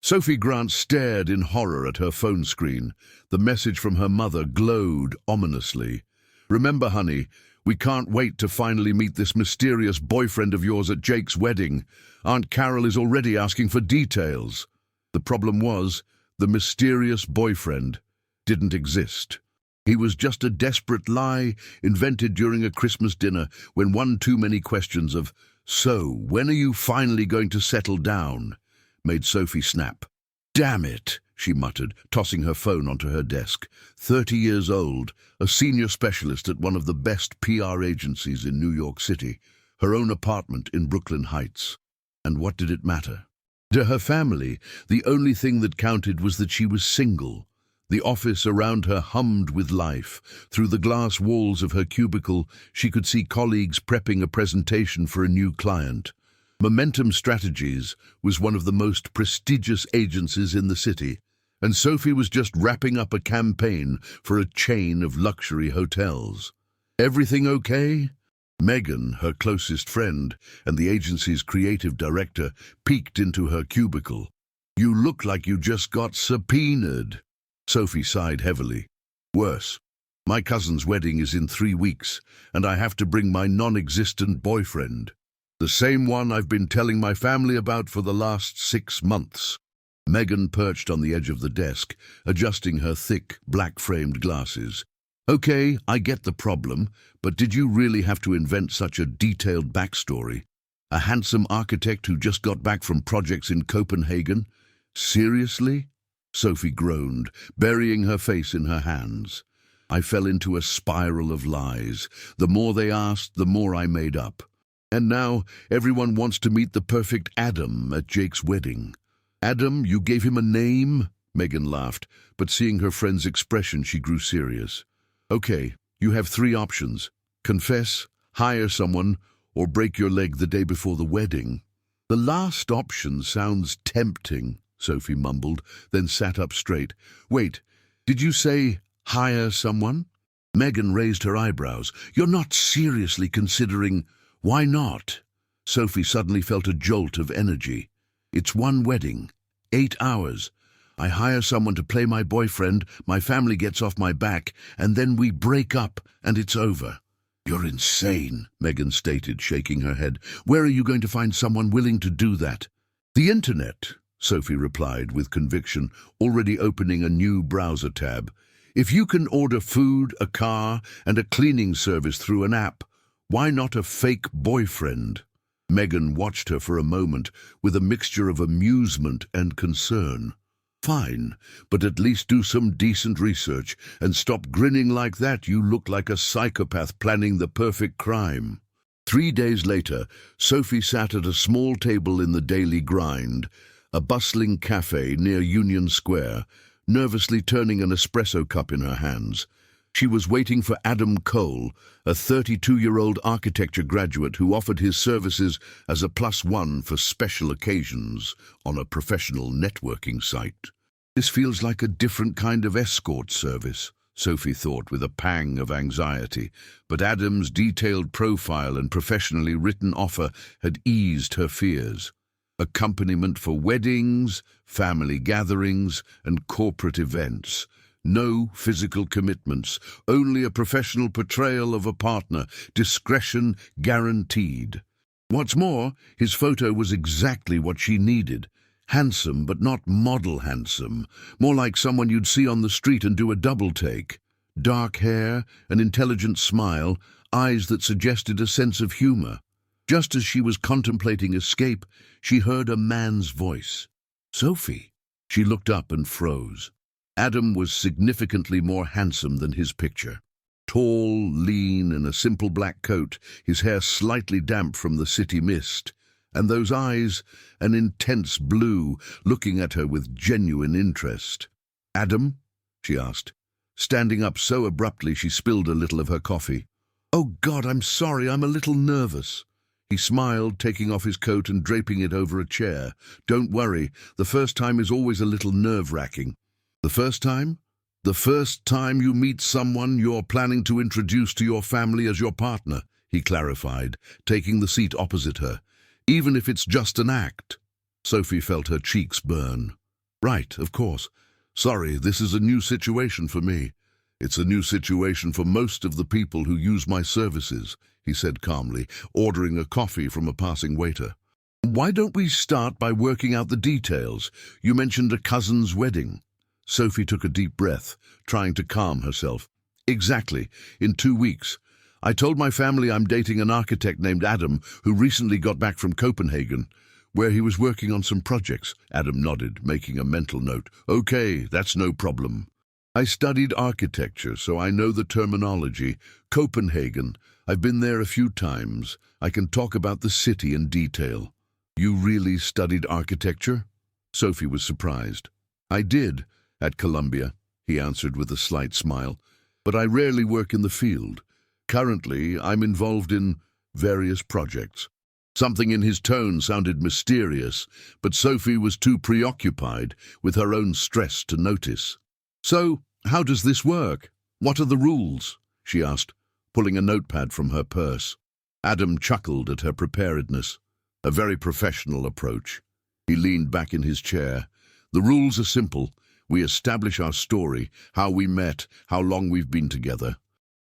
Sophie Grant stared in horror at her phone screen. The message from her mother glowed ominously. "Remember, honey, we can't wait to finally meet this mysterious boyfriend of yours at Jake's wedding. Aunt Carol is already asking for details." The problem was, the mysterious boyfriend didn't exist. He was just a desperate lie invented during a Christmas dinner when one too many questions of, "So, when are you finally going to settle down?" made Sophie snap. "Damn it," she muttered, tossing her phone onto her desk. 30 years old, a senior specialist at one of the best PR agencies in New York City, her own apartment in Brooklyn Heights. And what did it matter? To her family, the only thing that counted was that she was single. The office around her hummed with life. Through the glass walls of her cubicle, she could see colleagues prepping a presentation for a new client. Momentum Strategies was one of the most prestigious agencies in the city, and Sophie was just wrapping up a campaign for a chain of luxury hotels. "Everything okay?" Megan, her closest friend and the agency's creative director, peeked into her cubicle. "You look like you just got subpoenaed." Sophie sighed heavily. "Worse. My cousin's wedding is in 3 weeks, and I have to bring my non-existent boyfriend. The same one I've been telling my family about for the last 6 months. Megan perched on the edge of the desk, adjusting her thick, black-framed glasses. "Okay, I get the problem, but did you really have to invent such a detailed backstory? A handsome architect who just got back from projects in Copenhagen? Seriously?" Sophie groaned, burying her face in her hands. "I fell into a spiral of lies. The more they asked, the more I made up. And now everyone wants to meet the perfect Adam at Jake's wedding." "Adam, you gave him a name?" Megan laughed, but seeing her friend's expression, she grew serious. "Okay, you have 3 options. Confess, hire someone, or break your leg the day before the wedding." "The last option sounds tempting," Sophie mumbled, then sat up straight. "Wait, did you say hire someone?" Megan raised her eyebrows. "You're not seriously considering—" "Why not?" Sophie suddenly felt a jolt of energy. "It's one wedding, 8 hours. I hire someone to play my boyfriend, my family gets off my back, and then we break up, and it's over." "You're insane," Megan stated, shaking her head. "Where are you going to find someone willing to do that?" "The internet," Sophie replied with conviction, already opening a new browser tab. "If you can order food, a car, and a cleaning service through an app, why not a fake boyfriend?" Megan watched her for a moment with a mixture of amusement and concern. "Fine, but at least do some decent research and stop grinning like that. You look like a psychopath planning the perfect crime." 3 days later, Sophie sat at a small table in the Daily Grind, a bustling cafe near Union Square, nervously turning an espresso cup in her hands. She was waiting for Adam Cole, a 32-year-old architecture graduate who offered his services as a +1 for special occasions on a professional networking site. "This feels like a different kind of escort service," Sophie thought with a pang of anxiety, but Adam's detailed profile and professionally written offer had eased her fears. Accompaniment for weddings, family gatherings, and corporate events. No physical commitments, only a professional portrayal of a partner, discretion guaranteed. What's more, his photo was exactly what she needed. Handsome, but not model handsome. More like someone you'd see on the street and do a double take. Dark hair, an intelligent smile, eyes that suggested a sense of humor. Just as she was contemplating escape, she heard a man's voice. "Sophie." She looked up and froze. Adam was significantly more handsome than his picture. Tall, lean, in a simple black coat, his hair slightly damp from the city mist, and those eyes, an intense blue, looking at her with genuine interest. "Adam?" she asked, standing up so abruptly she spilled a little of her coffee. "Oh God, I'm sorry, I'm a little nervous." He smiled, taking off his coat and draping it over a chair. "Don't worry, the first time is always a little nerve-wracking." "The first time?" "The first time you meet someone you're planning to introduce to your family as your partner," he clarified, taking the seat opposite her. "Even if it's just an act." Sophie felt her cheeks burn. Right, of course. Sorry, this is a new situation for me. It's a new situation for most of the people who use my services, he said calmly, ordering a coffee from a passing waiter. Why don't we start by working out the details? You mentioned a cousin's wedding. Sophie took a deep breath, trying to calm herself. Exactly, in 2 weeks. I told my family I'm dating an architect named Adam who recently got back from Copenhagen, where he was working on some projects. Adam nodded, making a mental note. Okay, that's no problem. I studied architecture, so I know the terminology. Copenhagen. I've been there a few times. I can talk about the city in detail. You really studied architecture? Sophie was surprised. I did, at Columbia, he answered with a slight smile. But I rarely work in the field. Currently, I'm involved in various projects. Something in his tone sounded mysterious, but Sophie was too preoccupied with her own stress to notice. So, how does this work? What are the rules? She asked, pulling a notepad from her purse. Adam chuckled at her preparedness. A very professional approach. He leaned back in his chair. The rules are simple. We establish our story, how we met, how long we've been together.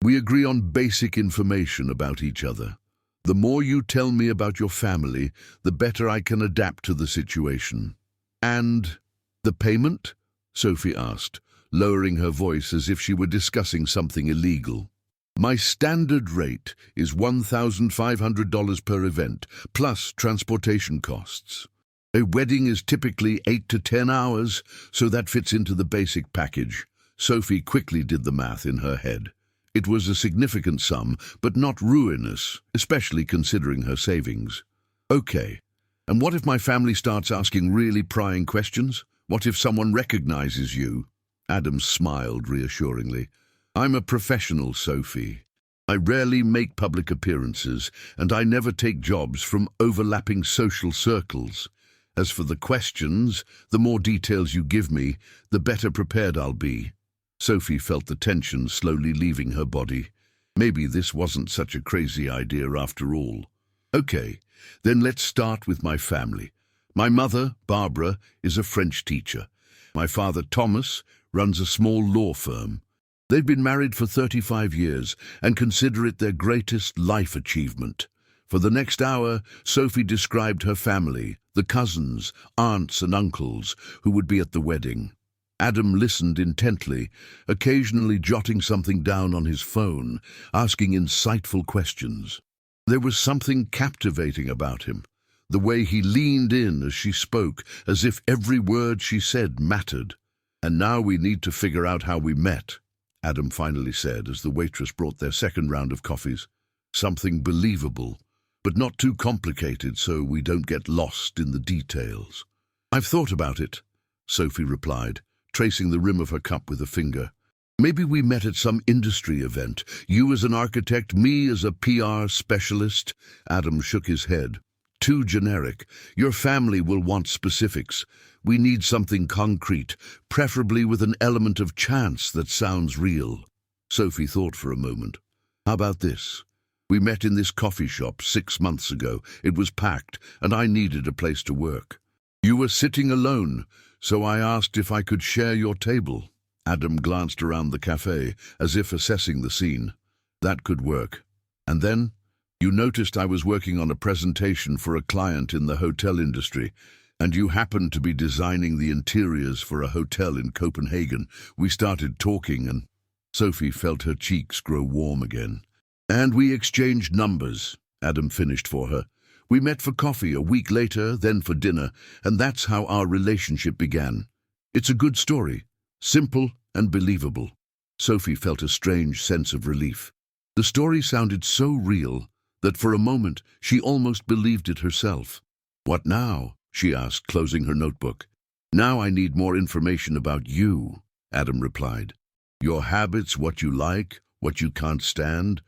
We agree on basic information about each other. The more you tell me about your family, the better I can adapt to the situation. And the payment? Sophie asked, lowering her voice as if she were discussing something illegal. My standard rate is $1,500 per event, plus transportation costs. A wedding is typically 8 to 10 hours, so that fits into the basic package. Sophie quickly did the math in her head. It was a significant sum, but not ruinous, especially considering her savings. Okay, and what if my family starts asking really prying questions? What if someone recognizes you? Adam smiled reassuringly. I'm a professional, Sophie. I rarely make public appearances, and I never take jobs from overlapping social circles. As for the questions, the more details you give me, the better prepared I'll be. Sophie felt the tension slowly leaving her body. Maybe this wasn't such a crazy idea after all. Okay, then let's start with my family. My mother, Barbara, is a French teacher. My father, Thomas, runs a small law firm. They've been married for 35 years and consider it their greatest life achievement. For the next hour, Sophie described her family, the cousins, aunts and uncles who would be at the wedding. Adam listened intently, occasionally jotting something down on his phone, asking insightful questions. There was something captivating about him, the way he leaned in as she spoke, as if every word she said mattered. And now we need to figure out how we met, Adam finally said as the waitress brought their second round of coffees. Something believable, but not too complicated so we don't get lost in the details. I've thought about it, Sophie replied, tracing the rim of her cup with a finger. Maybe we met at some industry event. You as an architect, me as a PR specialist. Adam shook his head. Too generic. Your family will want specifics. We need something concrete, preferably with an element of chance that sounds real. Sophie thought for a moment. How about this? We met in this coffee shop 6 months ago. It was packed, and I needed a place to work. You were sitting alone, so I asked if I could share your table. Adam glanced around the cafe, as if assessing the scene. That could work. And then, you noticed I was working on a presentation for a client in the hotel industry, and you happened to be designing the interiors for a hotel in Copenhagen. We started talking, and Sophie felt her cheeks grow warm again. And we exchanged numbers, Adam finished for her. We met for coffee a week later, then for dinner, and that's how our relationship began. It's a good story, simple and believable. Sophie felt a strange sense of relief. The story sounded so real that for a moment she almost believed it herself. What now? She asked, closing her notebook. Now I need more information about you, Adam replied. Your habits, what you like, what you can't stand.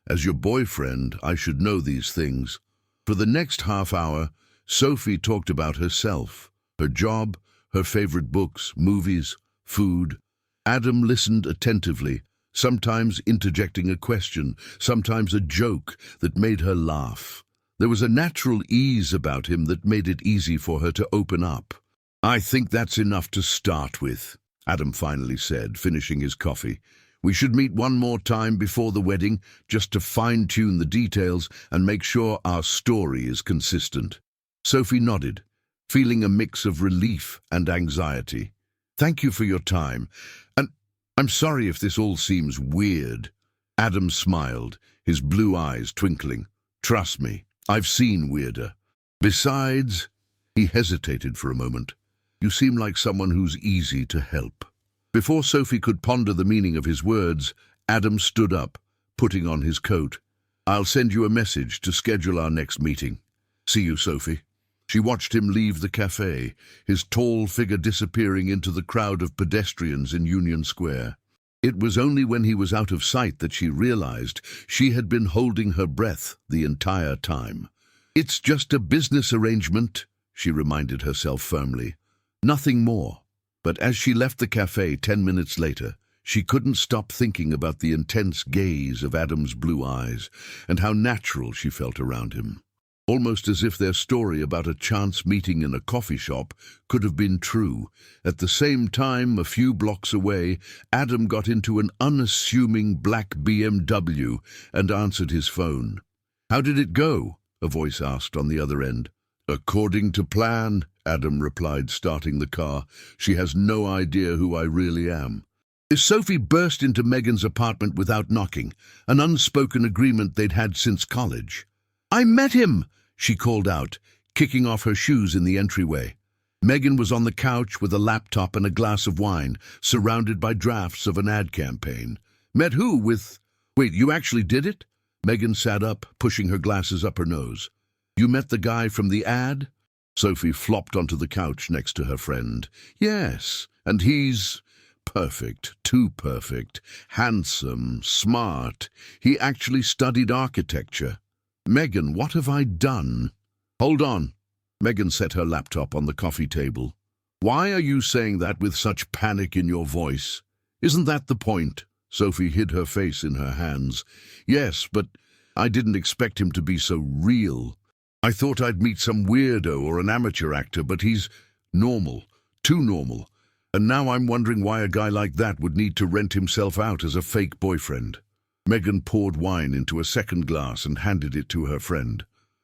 As your boyfriend, I should know these things. For the next half hour, Sophie talked about herself, her job, her favorite books, movies, food. Adam listened attentively, sometimes interjecting a question, sometimes a joke that made her laugh. There was a natural ease about him that made it easy for her to open up. I think that's enough to start with, Adam finally said, finishing his coffee. We should meet one more time before the wedding, just to fine-tune the details and make sure our story is consistent. Sophie nodded, feeling a mix of relief and anxiety. Thank you for your time, and I'm sorry if this all seems weird. Adam smiled, his blue eyes twinkling. Trust me, I've seen weirder. Besides, he hesitated for a moment. You seem like someone who's easy to help. Before Sophie could ponder the meaning of his words, Adam stood up, putting on his coat. I'll send you a message to schedule our next meeting. See you, Sophie. She watched him leave the cafe, his tall figure disappearing into the crowd of pedestrians in Union Square. It was only when he was out of sight that she realized she had been holding her breath the entire time. It's just a business arrangement, she reminded herself firmly. Nothing more. But as she left the cafe 10 minutes later, she couldn't stop thinking about the intense gaze of Adam's blue eyes and how natural she felt around him. Almost as if their story about a chance meeting in a coffee shop could have been true. At the same time, a few blocks away, Adam got into an unassuming black BMW and answered his phone. How did it go? A voice asked on the other end. According to plan, Adam replied, starting the car. She has no idea who I really am. Sophie burst into Megan's apartment without knocking, an unspoken agreement they'd had since college. I met him, she called out, kicking off her shoes in the entryway. Megan was on the couch with a laptop and a glass of wine, surrounded by drafts of an ad campaign. Met who with... Wait, you actually did it? Megan sat up, pushing her glasses up her nose. You met the guy from the ad? Sophie flopped onto the couch next to her friend. Yes, and he's... perfect, too perfect, handsome, smart. He actually studied architecture. Megan, what have I done? Hold on. Megan set her laptop on the coffee table. Why are you saying that with such panic in your voice? Isn't that the point? Sophie hid her face in her hands. Yes, but I didn't expect him to be so real. I thought I'd meet some weirdo or an amateur actor, but he's normal, too normal. And now I'm wondering why a guy like that would need to rent himself out as a fake boyfriend. Megan poured wine into a second glass and handed it to her friend.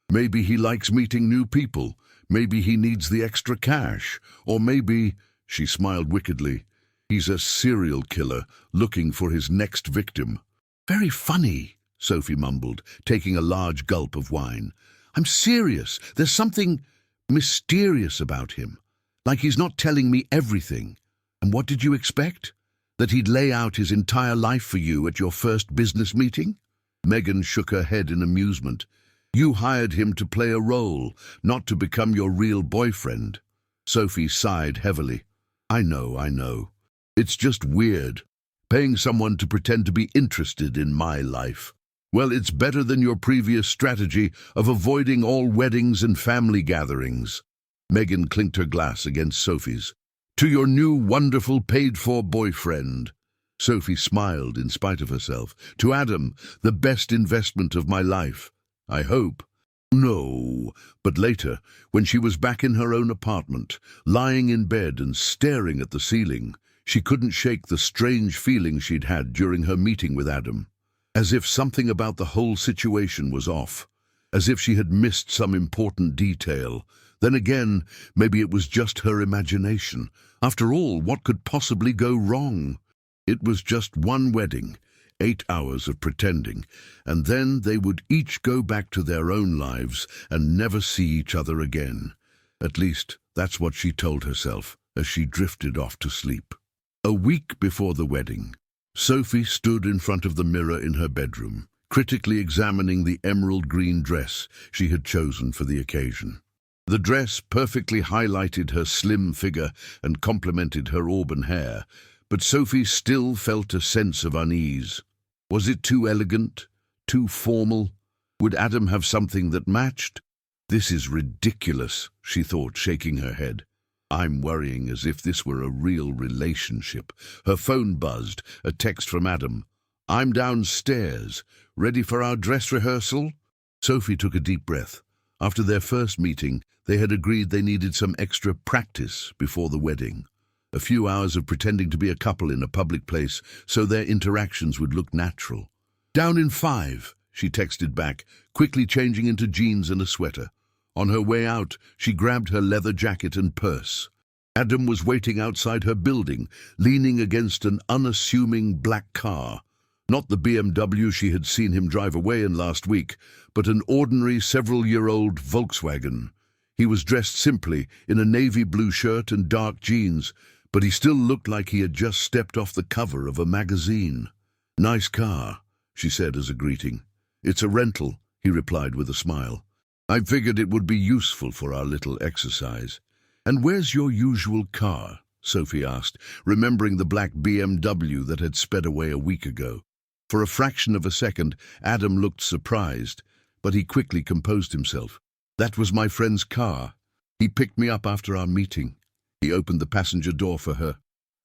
Maybe he likes meeting new people. Maybe he needs the extra cash. Or maybe, she smiled wickedly, he's a serial killer looking for his next victim. Very funny, Sophie mumbled, taking a large gulp of wine. I'm serious. There's something mysterious about him. Like he's not telling me everything. And what did you expect? That he'd lay out his entire life for you at your first business meeting? Megan shook her head in amusement. You hired him to play a role, not to become your real boyfriend. Sophie sighed heavily. I know. It's just weird, paying someone to pretend to be interested in my life. Well, it's better than your previous strategy of avoiding all weddings and family gatherings. Megan clinked her glass against Sophie's. To your new, wonderful, paid-for boyfriend. Sophie smiled in spite of herself. To Adam, the best investment of my life. I hope. No, but later, when she was back in her own apartment, lying in bed and staring at the ceiling, she couldn't shake the strange feeling she'd had during her meeting with Adam. As if something about the whole situation was off. As if she had missed some important detail. Then again, maybe it was just her imagination. After all, what could possibly go wrong? It was just one wedding, 8 hours of pretending, and then they would each go back to their own lives and never see each other again. At least, that's what she told herself as she drifted off to sleep. A week before the wedding, Sophie stood in front of the mirror in her bedroom, critically examining the emerald green dress she had chosen for the occasion. The dress perfectly highlighted her slim figure and complemented her auburn hair, but Sophie still felt a sense of unease. Was it too elegant? Too formal? Would Adam have something that matched? This is ridiculous, she thought, shaking her head. I'm worrying as if this were a real relationship. Her phone buzzed, a text from Adam. I'm downstairs. Ready for our dress rehearsal? Sophie took a deep breath. After their first meeting, they had agreed they needed some extra practice before the wedding. A few hours of pretending to be a couple in a public place so their interactions would look natural. "Down in 5, she texted back, quickly changing into jeans and a sweater. On her way out, she grabbed her leather jacket and purse. Adam was waiting outside her building, leaning against an unassuming black car. Not the BMW she had seen him drive away in last week, but an ordinary several-year-old Volkswagen. He was dressed simply in a navy blue shirt and dark jeans, but he still looked like he had just stepped off the cover of a magazine. "Nice car," she said as a greeting. "It's a rental," he replied with a smile. "I figured it would be useful for our little exercise." "And where's your usual car?" Sophie asked, remembering the black BMW that had sped away a week ago. For a fraction of a second, Adam looked surprised, but he quickly composed himself. "That was my friend's car. He picked me up after our meeting." He opened the passenger door for her.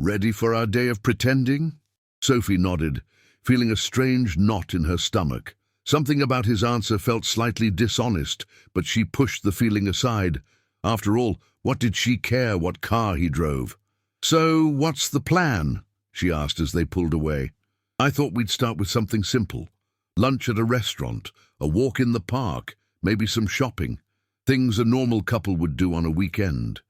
"Ready for our day of pretending?" Sophie nodded, feeling a strange knot in her stomach. Something about his answer felt slightly dishonest, but she pushed the feeling aside. After all, what did she care what car he drove? "So, what's the plan?" she asked as they pulled away. "I thought we'd start with something simple. Lunch at a restaurant, a walk in the park, maybe some shopping. Things a normal couple would do on a weekend."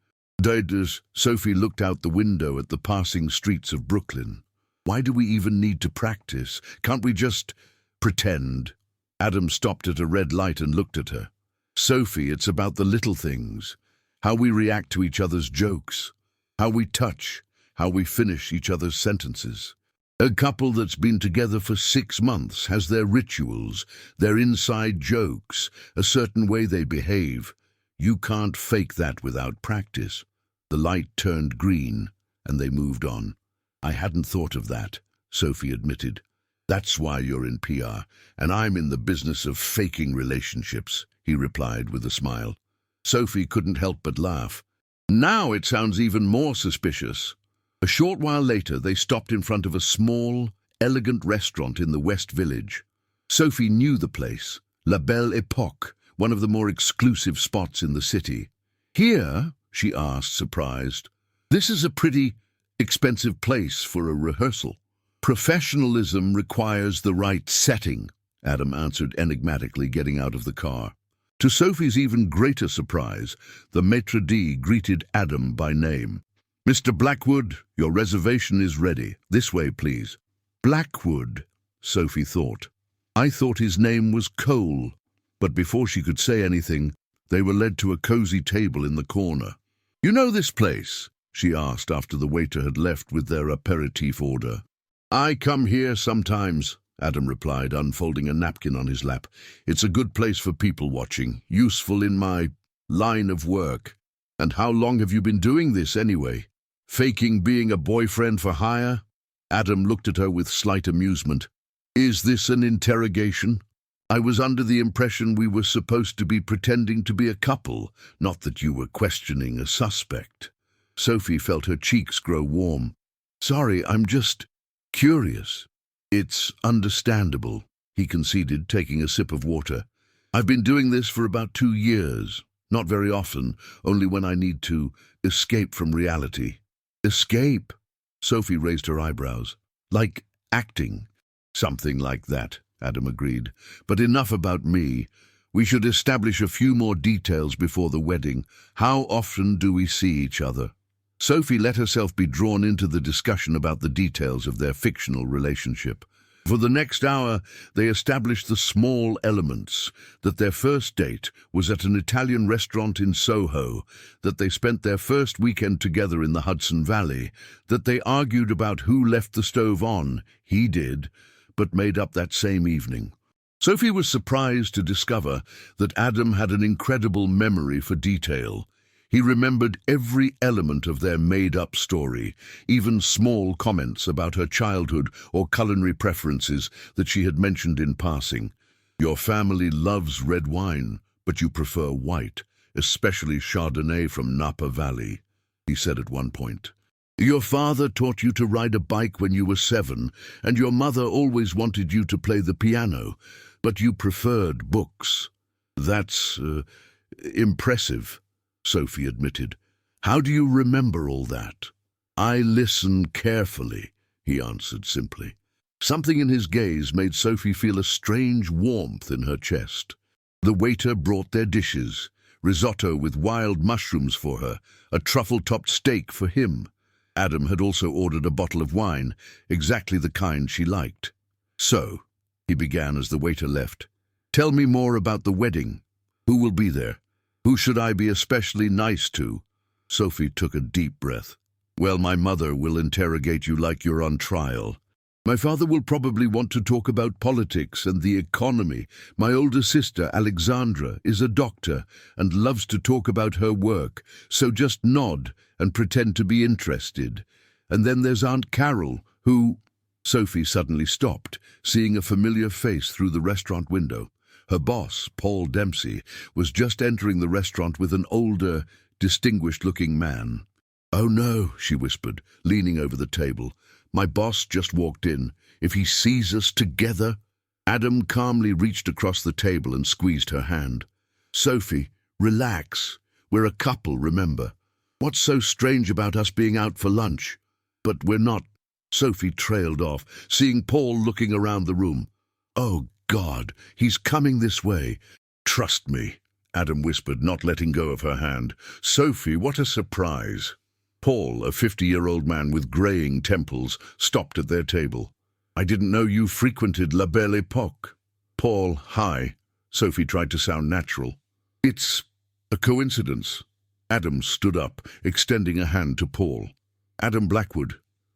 As Sophie looked out the window at the passing streets of Brooklyn. "Why do we even need to practice? Can't we just pretend?" Adam stopped at a red light and looked at her. "Sophie, it's about the little things. How we react to each other's jokes. How we touch. How we finish each other's sentences. A couple that's been together for 6 months has their rituals, their inside jokes, a certain way they behave. You can't fake that without practice." The light turned green, and they moved on. "I hadn't thought of that," Sophie admitted. "That's why you're in PR, and I'm in the business of faking relationships," he replied with a smile. Sophie couldn't help but laugh. "Now it sounds even more suspicious." A short while later, they stopped in front of a small, elegant restaurant in the West Village. Sophie knew the place, La Belle Époque, one of the more exclusive spots in the city. "Here?" she asked, surprised. "This is a pretty expensive place for a rehearsal." "Professionalism requires the right setting," Adam answered enigmatically, getting out of the car. To Sophie's even greater surprise, the maître d' greeted Adam by name. "Mr. Blackwood, your reservation is ready. This way, please." Blackwood, Sophie thought. "I thought his name was Cole." But before she could say anything, they were led to a cozy table in the corner. "You know this place?" she asked after the waiter had left with their aperitif order. "I come here sometimes," Adam replied, unfolding a napkin on his lap. "It's a good place for people watching, useful in my line of work." "And how long have you been doing this anyway? Faking being a boyfriend for hire?" Adam looked at her with slight amusement. "Is this an interrogation? I was under the impression we were supposed to be pretending to be a couple, not that you were questioning a suspect." Sophie felt her cheeks grow warm. "Sorry, I'm just curious." "It's understandable," he conceded, taking a sip of water. "I've been doing this for about 2 years. Not very often, only when I need to escape from reality." "Escape?" Sophie raised her eyebrows. "Like acting?" "Something like that," Adam agreed. "But enough about me. We should establish a few more details before the wedding. How often do we see each other?" Sophie let herself be drawn into the discussion about the details of their fictional relationship. For the next hour, they established the small elements, that their first date was at an Italian restaurant in Soho, that they spent their first weekend together in the Hudson Valley, that they argued about who left the stove on. He did, but made up that same evening. Sophie was surprised to discover that Adam had an incredible memory for detail. He remembered every element of their made-up story, even small comments about her childhood or culinary preferences that she had mentioned in passing. "Your family loves red wine, but you prefer white, especially Chardonnay from Napa Valley," he said at one point. "Your father taught you to ride a bike when you were 7, and your mother always wanted you to play the piano, but you preferred books. That's Impressive, Sophie admitted. How do you remember all that? I listen carefully, he answered simply. Something in his gaze made Sophie feel a strange warmth in her chest. The waiter brought their dishes, risotto with wild mushrooms for her, a truffle-topped steak for him. Adam had also ordered a bottle of wine, exactly the kind she liked. So, he began as the waiter left, tell me more about the wedding. Who will be there? Who should I be especially nice to? Sophie took a deep breath. Well, my mother will interrogate you like you're on trial. My father will probably want to talk about politics and the economy. My older sister, Alexandra, is a doctor and loves to talk about her work, so just nod and pretend to be interested. And then there's Aunt Carol, who... Sophie suddenly stopped, seeing a familiar face through the restaurant window. Her boss, Paul Dempsey, was just entering the restaurant with an older, distinguished-looking man. Oh no, she whispered, leaning over the table. My boss just walked in. If he sees us together... Adam calmly reached across the table and squeezed her hand. Sophie, relax. We're a couple, remember. What's so strange about us being out for lunch? But we're not. Sophie trailed off, seeing Paul looking around the room. Oh, God, he's coming this way. Trust me, Adam whispered, not letting go of her hand. Sophie, what a surprise. Paul, a 50-year-old man with greying temples, stopped at their table. I didn't know you frequented La Belle Époque. Paul, hi. Sophie tried to sound natural. It's a coincidence. Adam stood up, extending a hand to Paul. Adam Blackwood,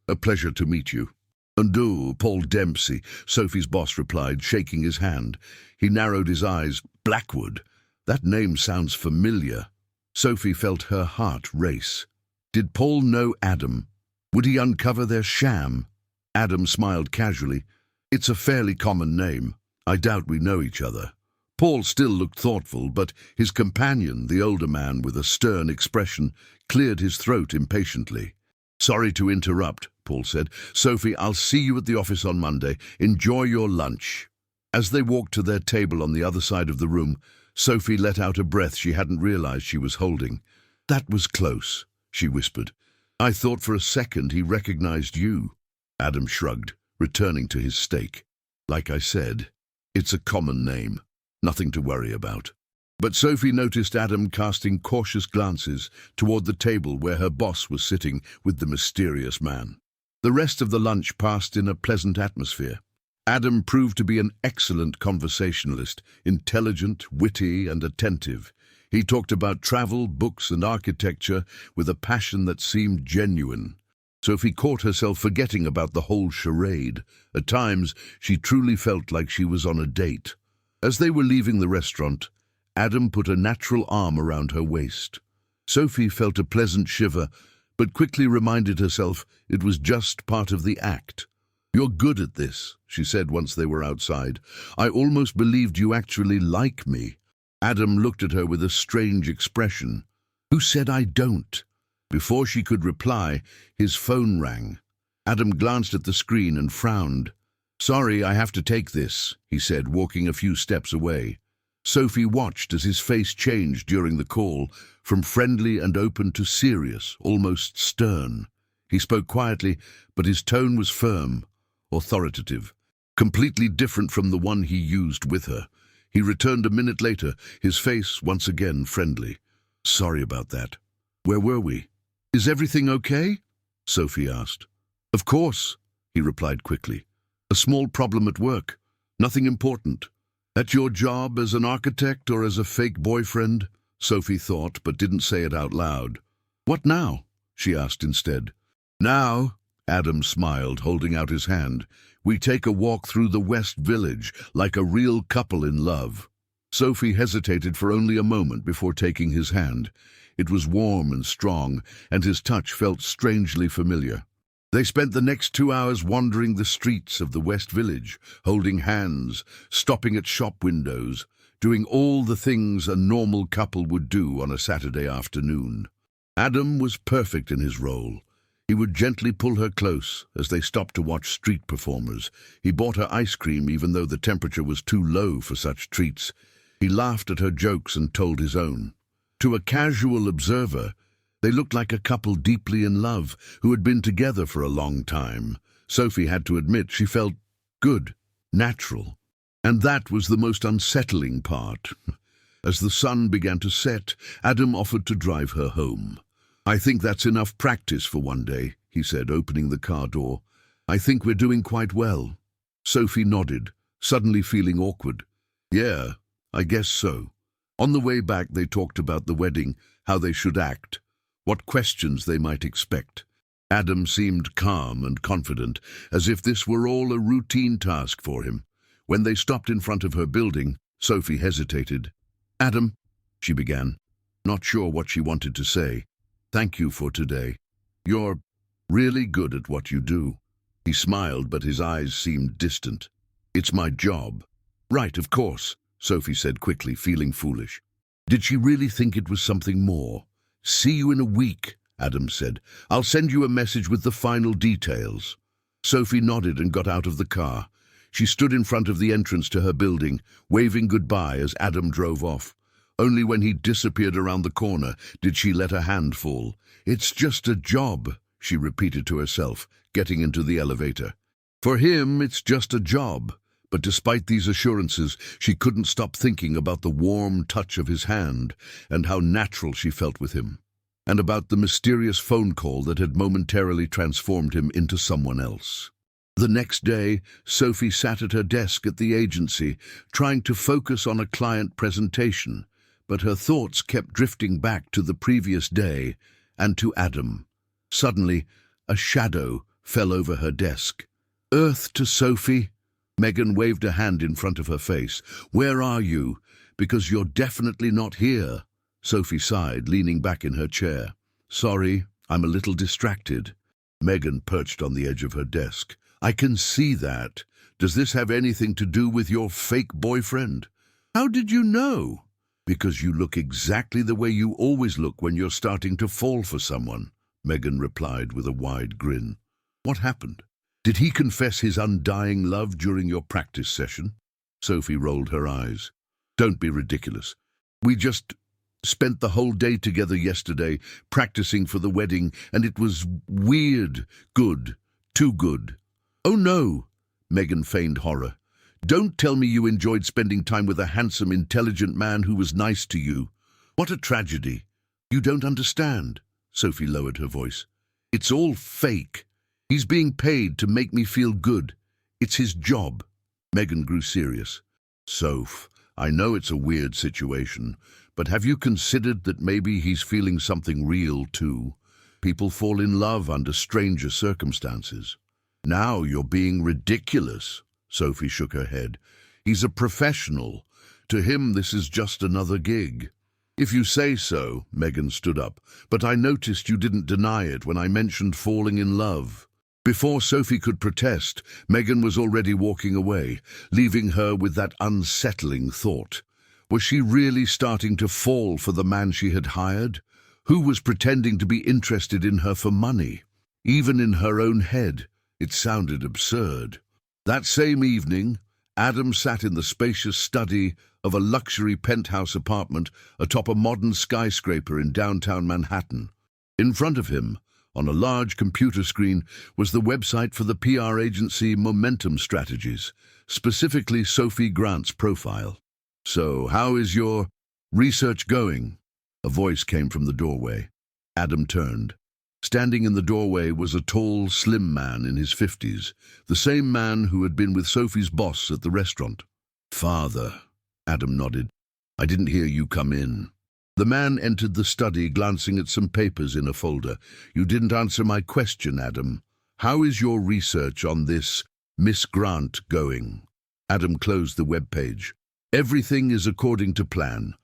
a pleasure to meet you. And Paul Dempsey, Sophie's boss replied, shaking his hand. He narrowed his eyes. Blackwood? That name sounds familiar. Sophie felt her heart race. Did Paul know Adam? Would he uncover their sham? Adam smiled casually. It's a fairly common name. I doubt we know each other. Paul still looked thoughtful, but his companion, the older man with a stern expression, cleared his throat impatiently. Sorry to interrupt, Paul said. Sophie, I'll see you at the office on Monday. Enjoy your lunch. As they walked to their table on the other side of the room, Sophie let out a breath she hadn't realized she was holding. That was close, she whispered. I thought for a second he recognized you. Adam shrugged, returning to his steak. Like I said, it's a common name. Nothing to worry about. But Sophie noticed Adam casting cautious glances toward the table where her boss was sitting with the mysterious man. The rest of the lunch passed in a pleasant atmosphere. Adam proved to be an excellent conversationalist, intelligent, witty, and attentive. He talked about travel, books, and architecture with a passion that seemed genuine. Sophie caught herself forgetting about the whole charade. At times, she truly felt like she was on a date. As they were leaving the restaurant, Adam put a natural arm around her waist. Sophie felt a pleasant shiver, but quickly reminded herself it was just part of the act. You're good at this, she said once they were outside. I almost believed you actually like me. Adam looked at her with a strange expression. Who said I don't? Before she could reply, his phone rang. Adam glanced at the screen and frowned. Sorry, I have to take this, he said, walking a few steps away. Sophie watched as his face changed during the call, from friendly and open to serious, almost stern. He spoke quietly, but his tone was firm, authoritative, completely different from the one he used with her. He returned a minute later, his face once again friendly. Sorry about that. Where were we? Is everything okay? Sophie asked. Of course, he replied quickly. A small problem at work. Nothing important. At your job as an architect or as a fake boyfriend? Sophie thought, but didn't say it out loud. What now? She asked instead. Now, Adam smiled, holding out his hand, we take a walk through the West Village like a real couple in love. Sophie hesitated for only a moment before taking his hand. It was warm and strong, and his touch felt strangely familiar. They spent the next 2 hours wandering the streets of the West Village, holding hands, stopping at shop windows, doing all the things a normal couple would do on a Saturday afternoon. Adam was perfect in his role. He would gently pull her close as they stopped to watch street performers. He bought her ice cream even though the temperature was too low for such treats. He laughed at her jokes and told his own. To a casual observer, they looked like a couple deeply in love who had been together for a long time. Sophie had to admit she felt good, natural. And that was the most unsettling part. As the sun began to set, Adam offered to drive her home. "I think that's enough practice for one day," he said, opening the car door. "I think we're doing quite well." Sophie nodded, suddenly feeling awkward. "Yeah, I guess so." On the way back, they talked about the wedding, how they should act, what questions they might expect. Adam seemed calm and confident, as if this were all a routine task for him. When they stopped in front of her building, Sophie hesitated. "Adam," she began, not sure what she wanted to say. "Thank you for today. You're really good at what you do." He smiled, but his eyes seemed distant. "It's my job." "Right, of course," Sophie said quickly, feeling foolish. Did she really think it was something more? "See you in a week," Adam said. "I'll send you a message with the final details." Sophie nodded and got out of the car. She stood in front of the entrance to her building, waving goodbye as Adam drove off. Only when he disappeared around the corner did she let her hand fall. "It's just a job," she repeated to herself, getting into the elevator. For him, it's just a job. But despite these assurances, she couldn't stop thinking about the warm touch of his hand and how natural she felt with him, and about the mysterious phone call that had momentarily transformed him into someone else. The next day, Sophie sat at her desk at the agency, trying to focus on a client presentation, but her thoughts kept drifting back to the previous day and to Adam. Suddenly, a shadow fell over her desk. "Earth to Sophie." Megan waved a hand in front of her face. "Where are you? Because you're definitely not here." Sophie sighed, leaning back in her chair. "Sorry, I'm a little distracted." Megan perched on the edge of her desk. "I can see that. Does this have anything to do with your fake boyfriend?" "How did you know?" "Because you look exactly the way you always look when you're starting to fall for someone," Megan replied with a wide grin. "What happened? Did he confess his undying love during your practice session?" Sophie rolled her eyes. "Don't be ridiculous. We just spent the whole day together yesterday, practicing for the wedding, and it was weird, good, too good." "Oh no," Megan feigned horror. "Don't tell me you enjoyed spending time with a handsome, intelligent man who was nice to you. What a tragedy." "You don't understand," Sophie lowered her voice. "It's all fake. He's being paid to make me feel good. It's his job." Megan grew serious. "Soph, I know it's a weird situation, but have you considered that maybe he's feeling something real too? People fall in love under stranger circumstances." "Now you're being ridiculous." Sophie shook her head. "He's a professional. To him, this is just another gig." "If you say so," Megan stood up, "but I noticed you didn't deny it when I mentioned falling in love." Before Sophie could protest, Megan was already walking away, leaving her with that unsettling thought. Was she really starting to fall for the man she had hired? Who was pretending to be interested in her for money? Even in her own head, it sounded absurd. That same evening, Adam sat in the spacious study of a luxury penthouse apartment atop a modern skyscraper in downtown Manhattan. In front of him, on a large computer screen, was the website for the PR agency Momentum Strategies, specifically Sophie Grant's profile. "So, how is your research going?" A voice came from the doorway. Adam turned. Standing in the doorway was a tall, slim man in his 50s, the same man who had been with Sophie's boss at the restaurant. "Father," Adam nodded. "I didn't hear you come in." The man entered the study, glancing at some papers in a folder. "You didn't answer my question, Adam. How is your research on this Miss Grant going?" Adam closed the web page. "Everything is according to plan.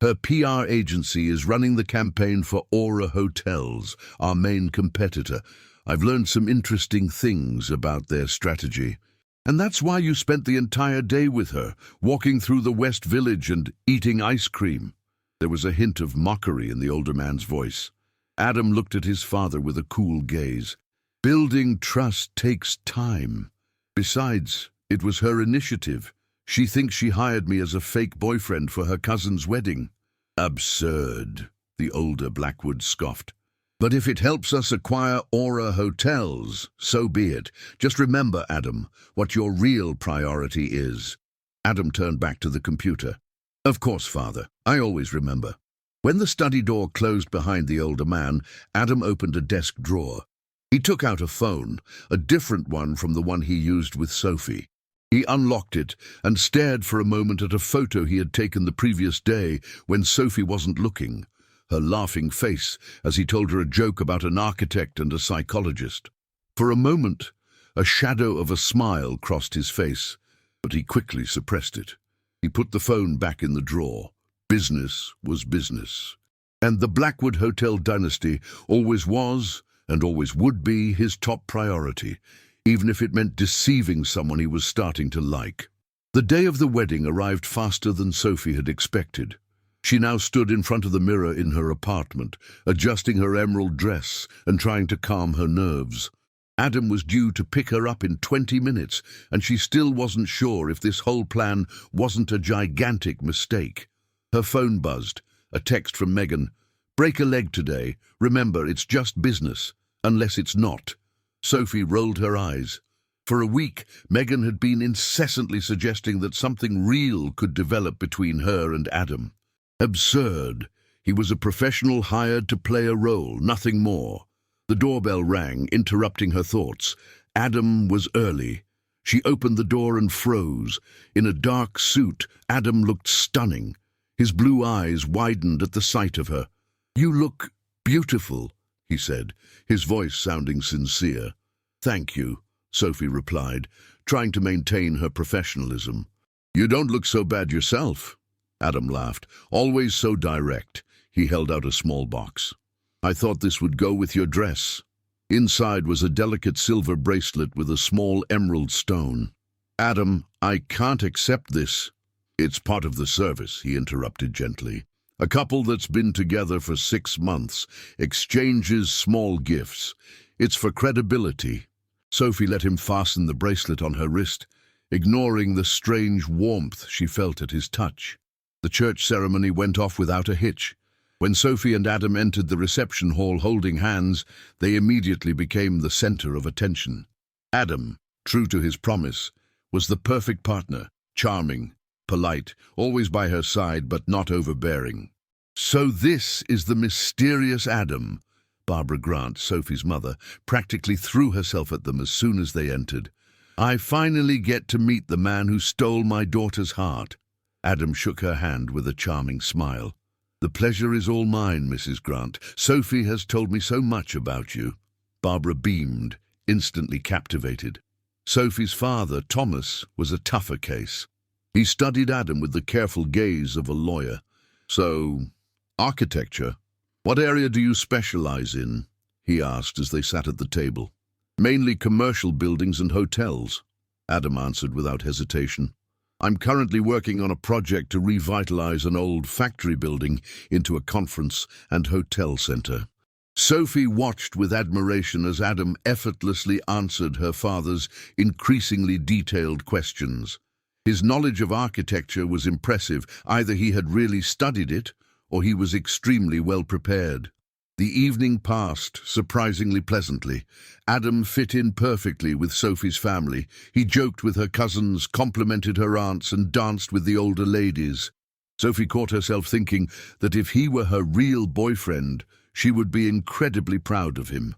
Her PR agency is running the campaign for Aura Hotels, our main competitor. I've learned some interesting things about their strategy." "And that's why you spent the entire day with her, walking through the West Village and eating ice cream?" There was a hint of mockery in the older man's voice. Adam looked at his father with a cool gaze. "Building trust takes time. Besides, it was her initiative. She thinks she hired me as a fake boyfriend for her cousin's wedding. Absurd, the older Blackwood scoffed. But if it helps us acquire Aura hotels, so be it. Just remember, Adam, what your real priority is. Adam turned back to the computer. Of course, Father. I always remember. When the study door closed behind the older man, Adam opened a desk drawer. He took out a phone, a different one from the one he used with Sophie. He unlocked it and stared for a moment at a photo he had taken the previous day when Sophie wasn't looking, her laughing face as he told her a joke about an architect and a psychologist. For a moment, a shadow of a smile crossed his face, but he quickly suppressed it. He put the phone back in the drawer. Business was business. And the Blackwood Hotel dynasty always was and always would be his top priority, even if it meant deceiving someone he was starting to like. The day of the wedding arrived faster than Sophie had expected. She now stood in front of the mirror in her apartment, adjusting her emerald dress and trying to calm her nerves. Adam was due to pick her up in 20 minutes, and she still wasn't sure if this whole plan wasn't a gigantic mistake. Her phone buzzed, a text from Megan. "Break a leg today. Remember, it's just business, unless it's not." Sophie rolled her eyes. For a week, Megan had been incessantly suggesting that something real could develop between her and Adam. Absurd. He was a professional hired to play a role, nothing more. The doorbell rang, interrupting her thoughts. Adam was early. She opened the door and froze. In a dark suit, Adam looked stunning. His blue eyes widened at the sight of her. "You look beautiful," he said, his voice sounding sincere. "Thank you," Sophie replied, trying to maintain her professionalism. "You don't look so bad yourself." Adam laughed. "Always so direct." He held out a small box. "I thought this would go with your dress." Inside was a delicate silver bracelet with a small emerald stone. "Adam, I can't accept this." "It's part of the service," he interrupted gently. "A couple that's been together for 6 months exchanges small gifts. It's for credibility." Sophie let him fasten the bracelet on her wrist, ignoring the strange warmth she felt at his touch. The church ceremony went off without a hitch. When Sophie and Adam entered the reception hall holding hands, they immediately became the center of attention. Adam, true to his promise, was the perfect partner, charming, polite, always by her side but not overbearing. "So this is the mysterious Adam." Barbara Grant, Sophie's mother, practically threw herself at them as soon as they entered. "I finally get to meet the man who stole my daughter's heart." Adam shook her hand with a charming smile. "The pleasure is all mine, Mrs. Grant. Sophie has told me so much about you." Barbara beamed, instantly captivated. Sophie's father, Thomas, was a tougher case. He studied Adam with the careful gaze of a lawyer. "So, architecture. What area do you specialize in?" he asked as they sat at the table. "Mainly commercial buildings and hotels," Adam answered without hesitation. "I'm currently working on a project to revitalize an old factory building into a conference and hotel center." Sophie watched with admiration as Adam effortlessly answered her father's increasingly detailed questions. His knowledge of architecture was impressive. Either he had really studied it, or he was extremely well prepared. The evening passed surprisingly pleasantly. Adam fit in perfectly with Sophie's family. He joked with her cousins, complimented her aunts, and danced with the older ladies. Sophie caught herself thinking that if he were her real boyfriend, she would be incredibly proud of him.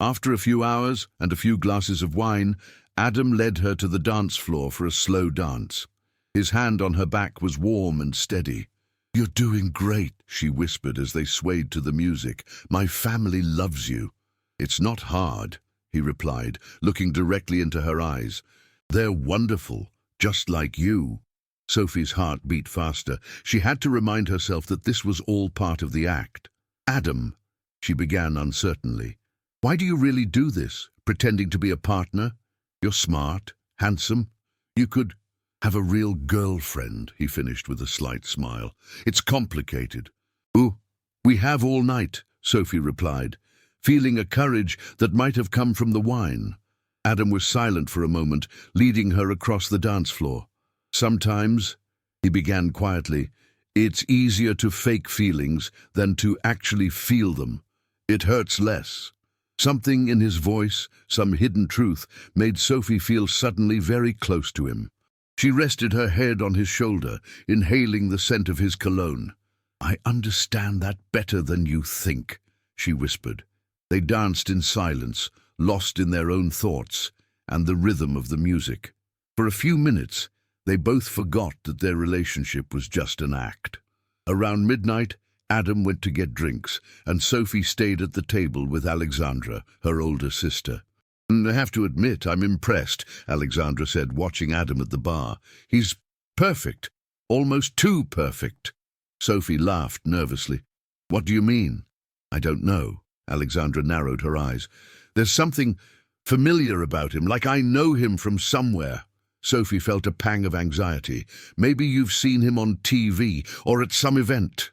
After a few hours and a few glasses of wine, Adam led her to the dance floor for a slow dance. His hand on her back was warm and steady. "You're doing great," she whispered as they swayed to the music. "My family loves you." "It's not hard," he replied, looking directly into her eyes. "They're wonderful, just like you." Sophie's heart beat faster. She had to remind herself that this was all part of the act. "Adam," she began uncertainly, "why do you really do this, pretending to be a partner? You're smart, handsome. You could have a real girlfriend," he finished with a slight smile. "It's complicated." "Ooh, we have all night," Sophie replied, feeling a courage that might have come from the wine. Adam was silent for a moment, leading her across the dance floor. Sometimes, he began quietly, it's easier to fake feelings than to actually feel them. It hurts less. Something in his voice, some hidden truth, made Sophie feel suddenly very close to him. She rested her head on his shoulder, inhaling the scent of his cologne. "I understand that better than you think," she whispered. They danced in silence, lost in their own thoughts and the rhythm of the music. For a few minutes, they both forgot that their relationship was just an act. Around midnight, Adam went to get drinks, and Sophie stayed at the table with Alexandra, her older sister. "I have to admit, I'm impressed," Alexandra said, watching Adam at the bar. "He's perfect, almost too perfect." Sophie laughed nervously. "What do you mean?" "I don't know." Alexandra narrowed her eyes. "There's something familiar about him, like I know him from somewhere." Sophie felt a pang of anxiety. "Maybe you've seen him on TV or at some event."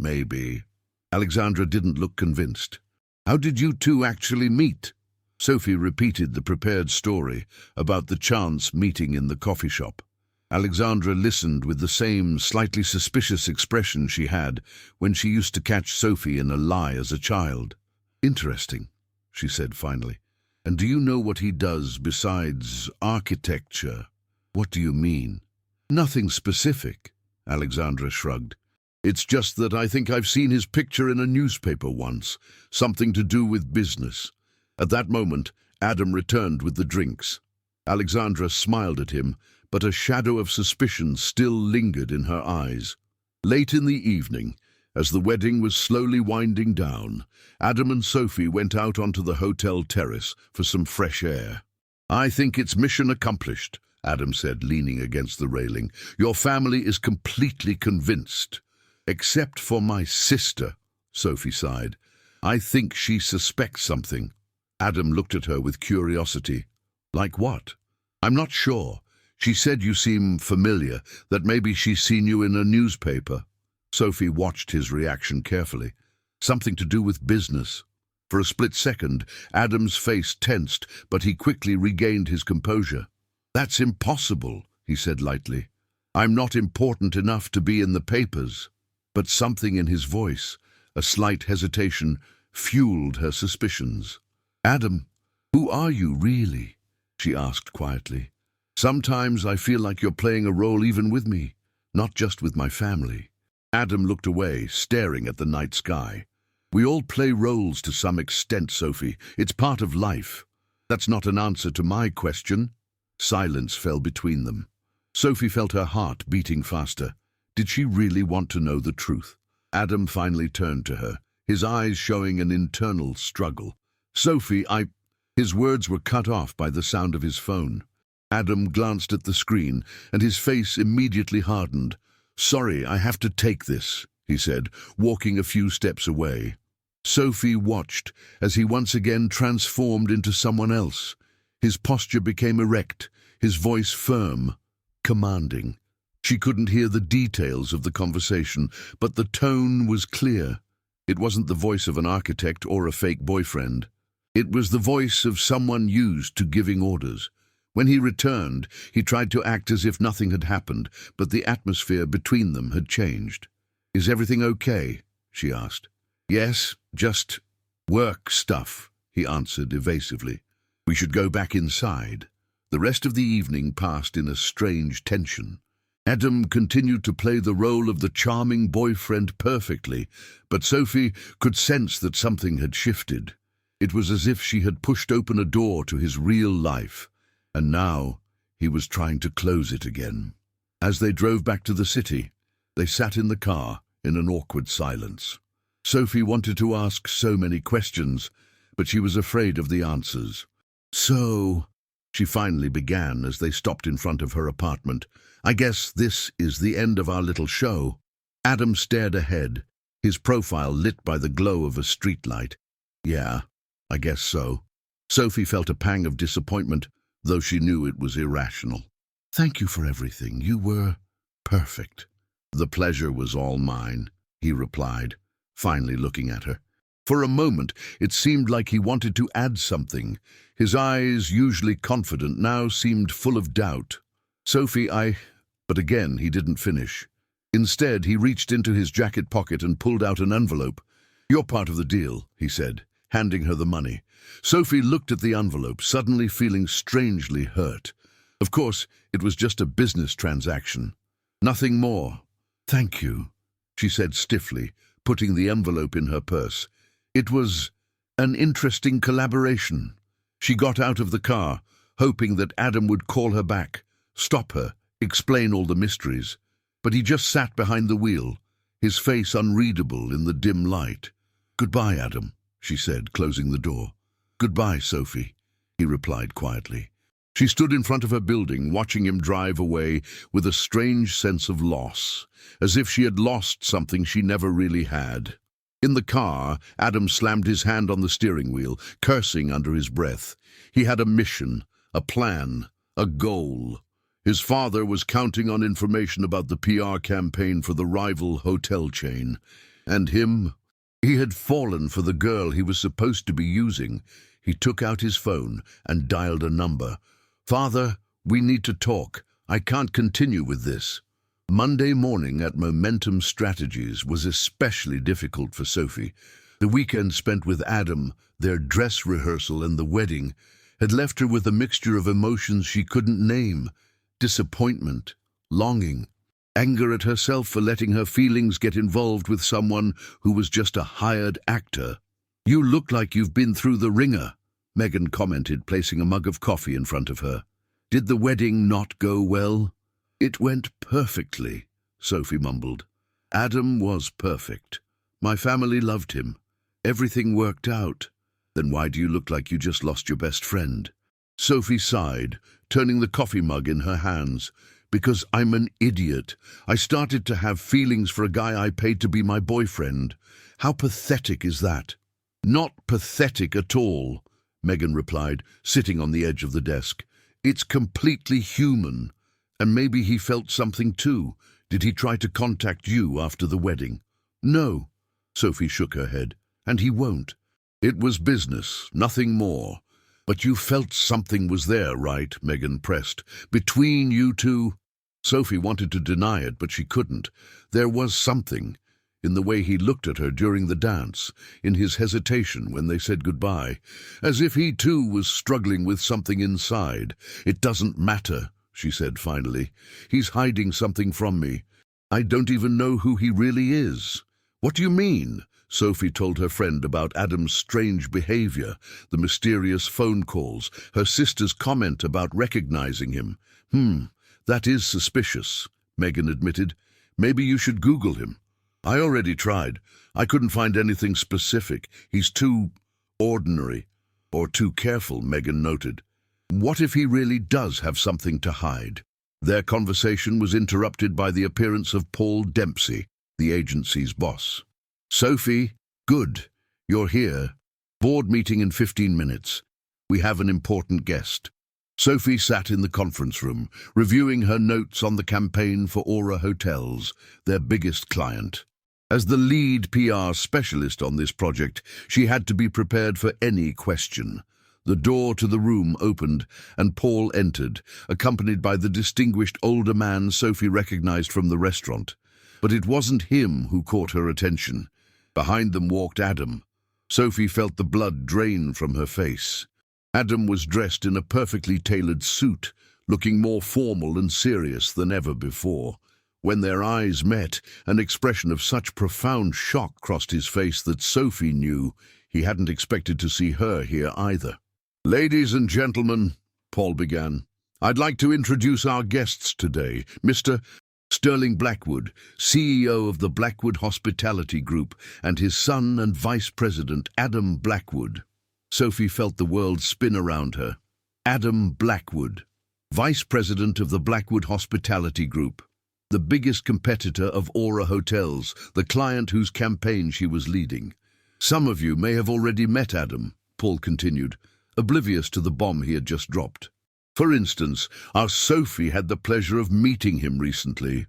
"Maybe." Alexandra didn't look convinced. "How did you two actually meet?" Sophie repeated the prepared story about the chance meeting in the coffee shop. Alexandra listened with the same slightly suspicious expression she had when she used to catch Sophie in a lie as a child. "Interesting," she said finally. "And do you know what he does besides architecture?" "What do you mean?" "Nothing specific," Alexandra shrugged. "It's just that I think I've seen his picture in a newspaper once, something to do with business." At that moment, Adam returned with the drinks. Alexandra smiled at him, but a shadow of suspicion still lingered in her eyes. Late in the evening, as the wedding was slowly winding down, Adam and Sophie went out onto the hotel terrace for some fresh air. "I think it's mission accomplished," Adam said, leaning against the railing. "Your family is completely convinced." "Except for my sister," Sophie sighed. "I think she suspects something." Adam looked at her with curiosity. "Like what?" "I'm not sure. She said you seem familiar, that maybe she's seen you in a newspaper." Sophie watched his reaction carefully. "Something to do with business." For a split second, Adam's face tensed, but he quickly regained his composure. "That's impossible," he said lightly. "I'm not important enough to be in the papers." But something in his voice, a slight hesitation, fueled her suspicions. "Adam, who are you really?" she asked quietly. "Sometimes I feel like you're playing a role even with me, not just with my family." Adam looked away, staring at the night sky. "We all play roles to some extent, Sophie. It's part of life." "That's not an answer to my question." Silence fell between them. Sophie felt her heart beating faster. Did she really want to know the truth? Adam finally turned to her, his eyes showing an internal struggle. "Sophie, His words were cut off by the sound of his phone. Adam glanced at the screen, and his face immediately hardened. "Sorry, I have to take this," he said, walking a few steps away. Sophie watched as he once again transformed into someone else. His posture became erect, his voice firm, commanding. She couldn't hear the details of the conversation, but the tone was clear. It wasn't the voice of an architect or a fake boyfriend. It was the voice of someone used to giving orders. When he returned, he tried to act as if nothing had happened, but the atmosphere between them had changed. "Is everything okay?" she asked. "Yes, just work stuff," he answered evasively. "We should go back inside." The rest of the evening passed in a strange tension. Adam continued to play the role of the charming boyfriend perfectly, but Sophie could sense that something had shifted. It was as if she had pushed open a door to his real life, and now he was trying to close it again. As they drove back to the city, they sat in the car in an awkward silence. Sophie wanted to ask so many questions, but she was afraid of the answers. "So," she finally began as they stopped in front of her apartment, "I guess this is the end of our little show." Adam stared ahead, his profile lit by the glow of a streetlight. "Yeah, I guess so." Sophie felt a pang of disappointment, though she knew it was irrational. "Thank you for everything. You were perfect." "The pleasure was all mine," he replied, finally looking at her. For a moment, it seemed like he wanted to add something. His eyes, usually confident, now seemed full of doubt. "Sophie, But again, he didn't finish. Instead, he reached into his jacket pocket and pulled out an envelope. "You're part of the deal," he said, handing her the money. Sophie looked at the envelope, suddenly feeling strangely hurt. Of course, it was just a business transaction. Nothing more. "Thank you," she said stiffly, putting the envelope in her purse. It was an interesting collaboration. She got out of the car, hoping that Adam would call her back, stop her, explain all the mysteries. But he just sat behind the wheel, his face unreadable in the dim light. "Goodbye, Adam," she said, closing the door. "Goodbye, Sophie," he replied quietly. She stood in front of her building, watching him drive away with a strange sense of loss, as if she had lost something she never really had. In the car, Adam slammed his hand on the steering wheel, cursing under his breath. He had a mission, a plan, a goal. His father was counting on information about the PR campaign for the rival hotel chain. And him? He had fallen for the girl he was supposed to be using. He took out his phone and dialed a number. "Father, we need to talk. I can't continue with this." Monday morning at Momentum Strategies was especially difficult for Sophie. The weekend spent with Adam, their dress rehearsal and the wedding, had left her with a mixture of emotions she couldn't name. Disappointment, longing, anger at herself for letting her feelings get involved with someone who was just a hired actor. "You look like you've been through the ringer," Megan commented, placing a mug of coffee in front of her. "Did the wedding not go well?" "It went perfectly," Sophie mumbled. "Adam was perfect. My family loved him. Everything worked out." "Then why do you look like you just lost your best friend?" Sophie sighed, turning the coffee mug in her hands. "Because I'm an idiot. I started to have feelings for a guy I paid to be my boyfriend. How pathetic is that?" "Not pathetic at all," Megan replied, sitting on the edge of the desk. "It's completely human. And maybe he felt something too. Did he try to contact you after the wedding?" "No," Sophie shook her head. "And he won't. It was business, nothing more." "But you felt something was there, right?" Megan pressed. "Between you two?" Sophie wanted to deny it, but she couldn't. There was something. In the way he looked at her during the dance, in his hesitation when they said goodbye, as if he too was struggling with something inside. "It doesn't matter," she said finally. "He's hiding something from me. I don't even know who he really is." "What do you mean?" Sophie told her friend about Adam's strange behavior, the mysterious phone calls, her sister's comment about recognizing him. That is suspicious," Megan admitted. "Maybe you should Google him." "I already tried. I couldn't find anything specific. He's too ordinary, or too careful," Megan noted. "What if he really does have something to hide?" Their conversation was interrupted by the appearance of Paul Dempsey, the agency's boss. "Sophie, good. You're here. Board meeting in 15 minutes. We have an important guest." Sophie sat in the conference room, reviewing her notes on the campaign for Aura Hotels, their biggest client. As the lead PR specialist on this project, she had to be prepared for any question. The door to the room opened, and Paul entered, accompanied by the distinguished older man Sophie recognized from the restaurant. But it wasn't him who caught her attention. Behind them walked Adam. Sophie felt the blood drain from her face. Adam was dressed in a perfectly tailored suit, looking more formal and serious than ever before. When their eyes met, an expression of such profound shock crossed his face that Sophie knew he hadn't expected to see her here either. "Ladies and gentlemen," Paul began, "I'd like to introduce our guests today, Mr. Sterling Blackwood, CEO of the Blackwood Hospitality Group, and his son and Vice President, Adam Blackwood." Sophie felt the world spin around her. Adam Blackwood, Vice President of the Blackwood Hospitality Group, the biggest competitor of Aura Hotels, the client whose campaign she was leading. "Some of you may have already met Adam," Paul continued, oblivious to the bomb he had just dropped. "For instance, our Sophie had the pleasure of meeting him recently."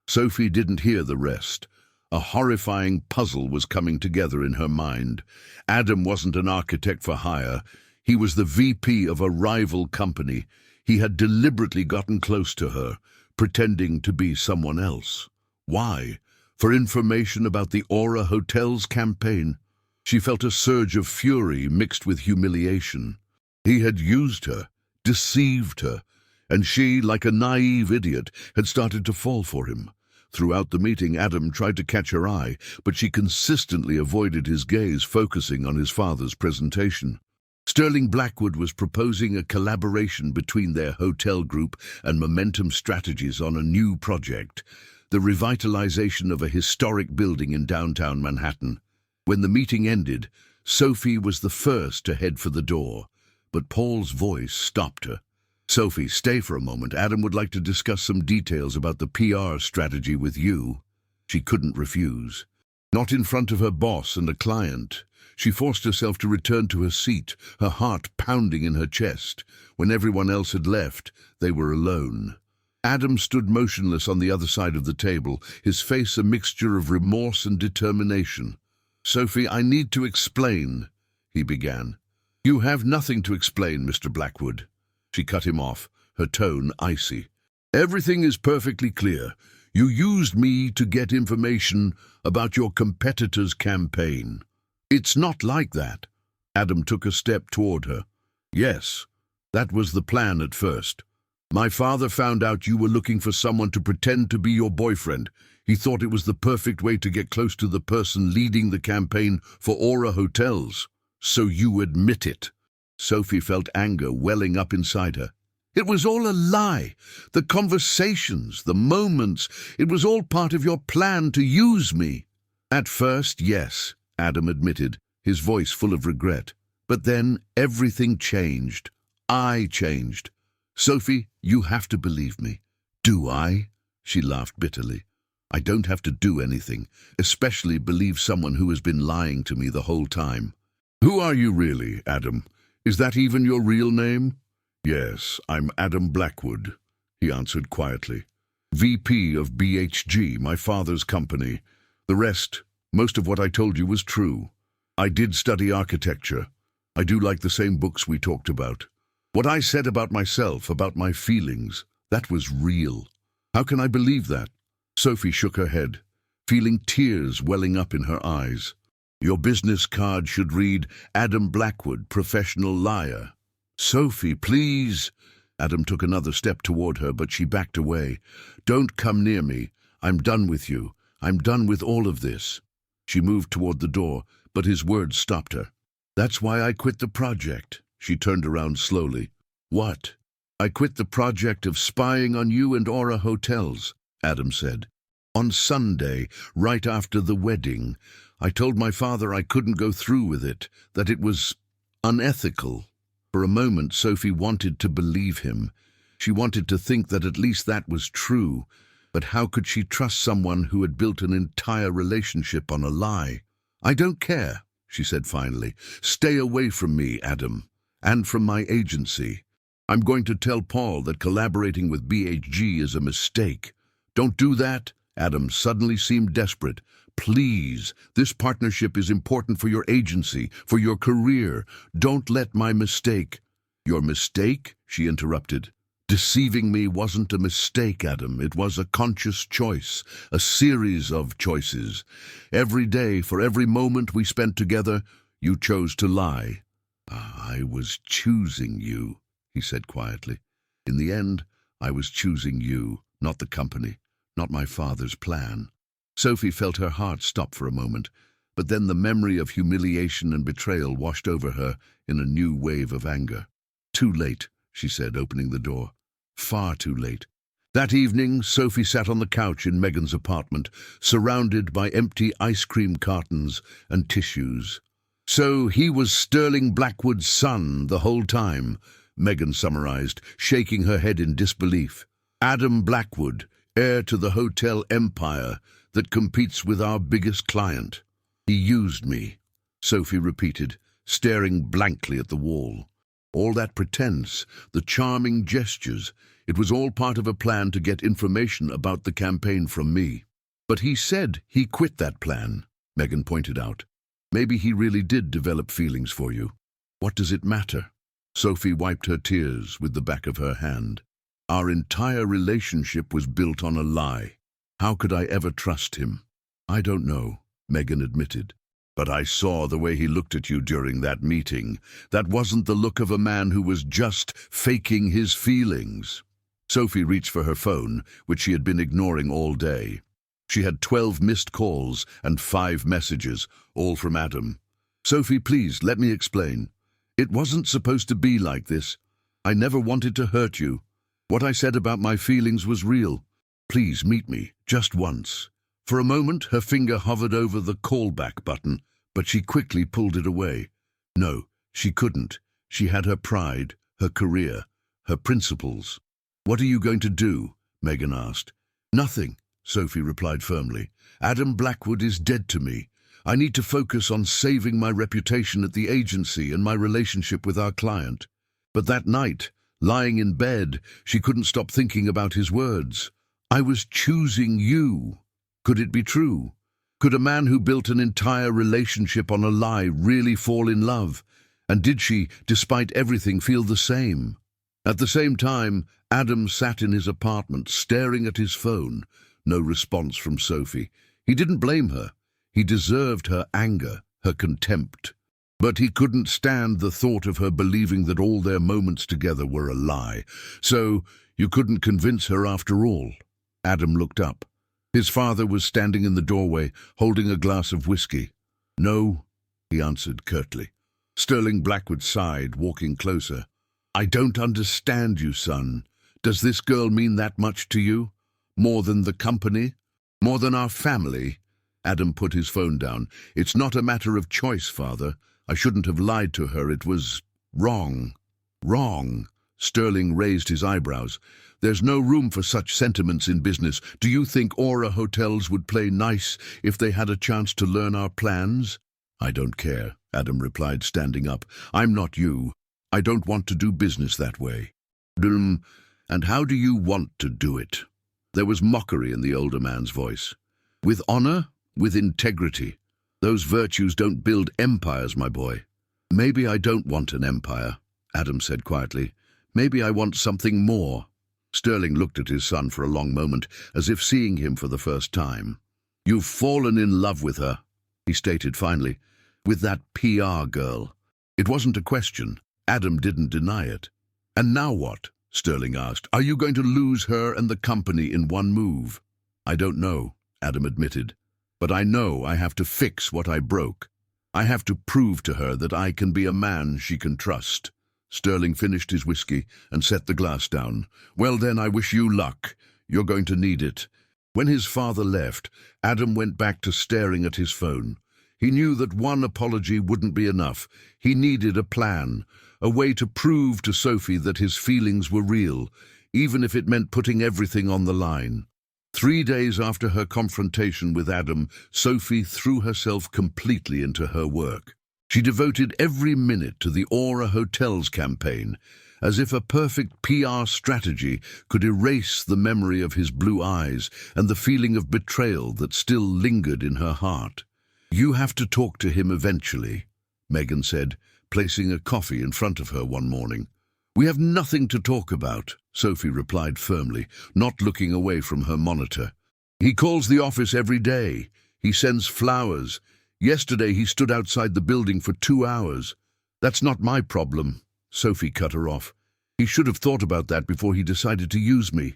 Sophie didn't hear the rest. A horrifying puzzle was coming together in her mind. Adam wasn't an architect for hire. He was the VP of a rival company. He had deliberately gotten close to her, pretending to be someone else. Why? For information about the Aura Hotels campaign. She felt a surge of fury mixed with humiliation. He had used her, deceived her, and she, like a naive idiot, had started to fall for him. Throughout the meeting, Adam tried to catch her eye, but she consistently avoided his gaze, focusing on his father's presentation. Sterling Blackwood was proposing a collaboration between their hotel group and Momentum Strategies on a new project, the revitalization of a historic building in downtown Manhattan. When the meeting ended, Sophie was the first to head for the door, but Paul's voice stopped her. "Sophie, stay for a moment. Adam would like to discuss some details about the PR strategy with you." She couldn't refuse. Not in front of her boss and a client. She forced herself to return to her seat, her heart pounding in her chest. When everyone else had left, they were alone. Adam stood motionless on the other side of the table, his face a mixture of remorse and determination. "Sophie, I need to explain," he began. "You have nothing to explain, Mr. Blackwood." She cut him off, her tone icy. "Everything is perfectly clear. You used me to get information about your competitor's campaign." "It's not like that." Adam took a step toward her. "Yes, that was the plan at first. My father found out you were looking for someone to pretend to be your boyfriend. He thought it was the perfect way to get close to the person leading the campaign for Aura Hotels. So you admit it." Sophie felt anger welling up inside her. "It was all a lie. The conversations, the moments, it was all part of your plan to use me." "At first, yes," Adam admitted, his voice full of regret. "But then everything changed. I changed. Sophie, you have to believe me." "Do I?" She laughed bitterly. "I don't have to do anything, especially believe someone who has been lying to me the whole time." "Who are you really, Adam? Is that even your real name?" "Yes, I'm Adam Blackwood," he answered quietly. "VP of BHG, my father's company. The rest, most of what I told you was true. I did study architecture. I do like the same books we talked about. What I said about myself, about my feelings, that was real. How can I believe that?" Sophie shook her head, feeling tears welling up in her eyes. "Your business card should read, Adam Blackwood, professional liar." "Sophie, please." Adam took another step toward her, but she backed away. "Don't come near me. I'm done with you. I'm done with all of this." She moved toward the door, but his words stopped her. "That's why I quit the project." She turned around slowly. "What?" "I quit the project of spying on you and Aura Hotels," Adam said. "On Sunday, right after the wedding, I told my father I couldn't go through with it, that it was unethical." For a moment, Sophie wanted to believe him. She wanted to think that at least that was true, but how could she trust someone who had built an entire relationship on a lie? "I don't care," she said finally. "Stay away from me, Adam, and from my agency. I'm going to tell Paul that collaborating with BHG is a mistake." "Don't do that." Adam suddenly seemed desperate. "Please, this partnership is important for your agency, for your career. Don't let my mistake—" "Your mistake?" she interrupted. "Deceiving me wasn't a mistake, Adam. It was a conscious choice, a series of choices. Every day, for every moment we spent together, you chose to lie." "I was choosing you," he said quietly. "In the end, I was choosing you, not the company, not my father's plan." Sophie felt her heart stop for a moment, but then the memory of humiliation and betrayal washed over her in a new wave of anger. "Too late," she said, opening the door. "Far too late." That evening, Sophie sat on the couch in Megan's apartment, surrounded by empty ice cream cartons and tissues. "So he was Sterling Blackwood's son the whole time," Megan summarized, shaking her head in disbelief. "Adam Blackwood, heir to the hotel empire that competes with our biggest client. He used me," Sophie repeated, staring blankly at the wall. "All that pretense, the charming gestures, it was all part of a plan to get information about the campaign from me." "But he said he quit that plan," Megan pointed out. "Maybe he really did develop feelings for you. What does it matter?" Sophie wiped her tears with the back of her hand. Our entire relationship was built on a lie. How could I ever trust him? I don't know, Megan admitted. But I saw the way he looked at you during that meeting. That wasn't the look of a man who was just faking his feelings. Sophie reached for her phone, which she had been ignoring all day. She had 12 missed calls and 5 messages, all from Adam. Sophie, please, let me explain. It wasn't supposed to be like this. I never wanted to hurt you. What I said about my feelings was real. Please meet me, just once. For a moment, her finger hovered over the callback button, but she quickly pulled it away. No, she couldn't. She had her pride, her career, her principles. What are you going to do? Megan asked. Nothing, Sophie replied firmly. Adam Blackwood is dead to me. I need to focus on saving my reputation at the agency and my relationship with our client. But that night, lying in bed, she couldn't stop thinking about his words. I was choosing you. Could it be true? Could a man who built an entire relationship on a lie really fall in love? And did she, despite everything, feel the same? At the same time, Adam sat in his apartment, staring at his phone. No response from Sophie. He didn't blame her. He deserved her anger, her contempt. But he couldn't stand the thought of her believing that all their moments together were a lie. So, you couldn't convince her after all. Adam looked up. His father was standing in the doorway, holding a glass of whiskey. No, he answered curtly. Sterling Blackwood sighed, walking closer. I don't understand you, son. Does this girl mean that much to you? More than the company? More than our family? Adam put his phone down. It's not a matter of choice, Father. I shouldn't have lied to her. It was wrong. Wrong. Sterling raised his eyebrows. There's no room for such sentiments in business. Do you think Aura Hotels would play nice if they had a chance to learn our plans? I don't care, Adam replied, standing up. I'm not you. I don't want to do business that way. And how do you want to do it? There was mockery in the older man's voice. With honor? With integrity. Those virtues don't build empires, my boy. Maybe I don't want an empire, Adam said quietly. Maybe I want something more. Sterling looked at his son for a long moment, as if seeing him for the first time. You've fallen in love with her, he stated finally, with that PR girl. It wasn't a question. Adam didn't deny it. And now what? Sterling asked. Are you going to lose her and the company in one move? I don't know, Adam admitted. But I know I have to fix what I broke. I have to prove to her that I can be a man she can trust. Sterling finished his whiskey and set the glass down. Well then, I wish you luck. You're going to need it. When his father left, Adam went back to staring at his phone. He knew that one apology wouldn't be enough. He needed a plan, a way to prove to Sophie that his feelings were real, even if it meant putting everything on the line. 3 days after her confrontation with Adam, Sophie threw herself completely into her work. She devoted every minute to the Aura Hotels campaign, as if a perfect PR strategy could erase the memory of his blue eyes and the feeling of betrayal that still lingered in her heart. You have to talk to him eventually, Megan said, placing a coffee in front of her one morning. We have nothing to talk about, Sophie replied firmly, not looking away from her monitor. He calls the office every day. He sends flowers. Yesterday he stood outside the building for 2 hours. That's not my problem, Sophie cut her off. He should have thought about that before he decided to use me.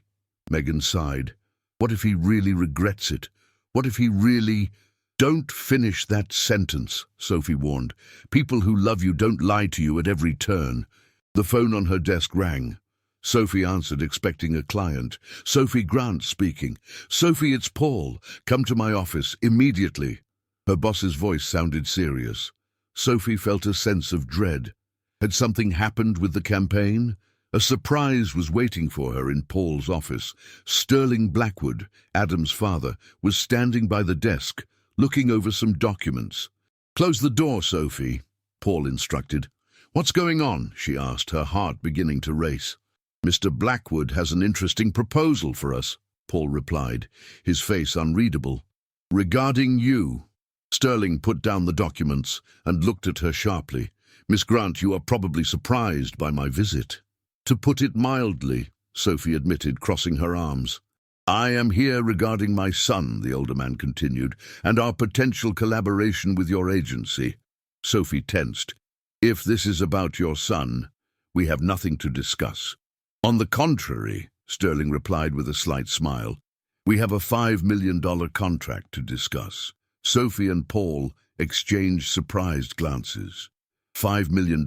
Megan sighed. What if he really regrets it? What if he really... Don't finish that sentence, Sophie warned. People who love you don't lie to you at every turn. The phone on her desk rang. Sophie answered, expecting a client. Sophie Grant speaking. Sophie, it's Paul. Come to my office immediately. Her boss's voice sounded serious. Sophie felt a sense of dread. Had something happened with the campaign? A surprise was waiting for her in Paul's office. Sterling Blackwood, Adam's father, was standing by the desk, looking over some documents. Close the door, Sophie, Paul instructed. What's going on? She asked, her heart beginning to race. Mr. Blackwood has an interesting proposal for us, Paul replied, his face unreadable. Regarding you. Sterling put down the documents and looked at her sharply. Miss Grant, you are probably surprised by my visit. To put it mildly, Sophie admitted, crossing her arms. I am here regarding my son, the older man continued, and our potential collaboration with your agency. Sophie tensed. If this is about your son, we have nothing to discuss. On the contrary, Sterling replied with a slight smile, we have a $5 million contract to discuss. Sophie and Paul exchanged surprised glances. $5 million,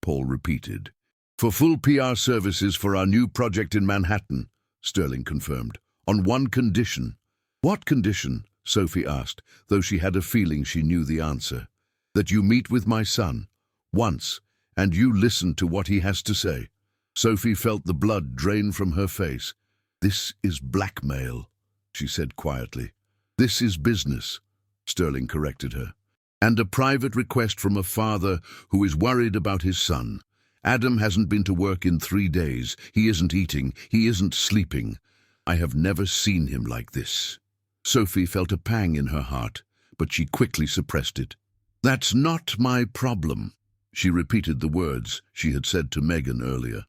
Paul repeated. For full PR services for our new project in Manhattan, Sterling confirmed, on one condition. What condition? Sophie asked, though she had a feeling she knew the answer. That you meet with my son, once, and you listen to what he has to say. Sophie felt the blood drain from her face. This is blackmail, she said quietly. This is business, Sterling corrected her. And a private request from a father who is worried about his son. Adam hasn't been to work in 3 days. He isn't eating. He isn't sleeping. I have never seen him like this. Sophie felt a pang in her heart, but she quickly suppressed it. That's not my problem. She repeated the words she had said to Megan earlier.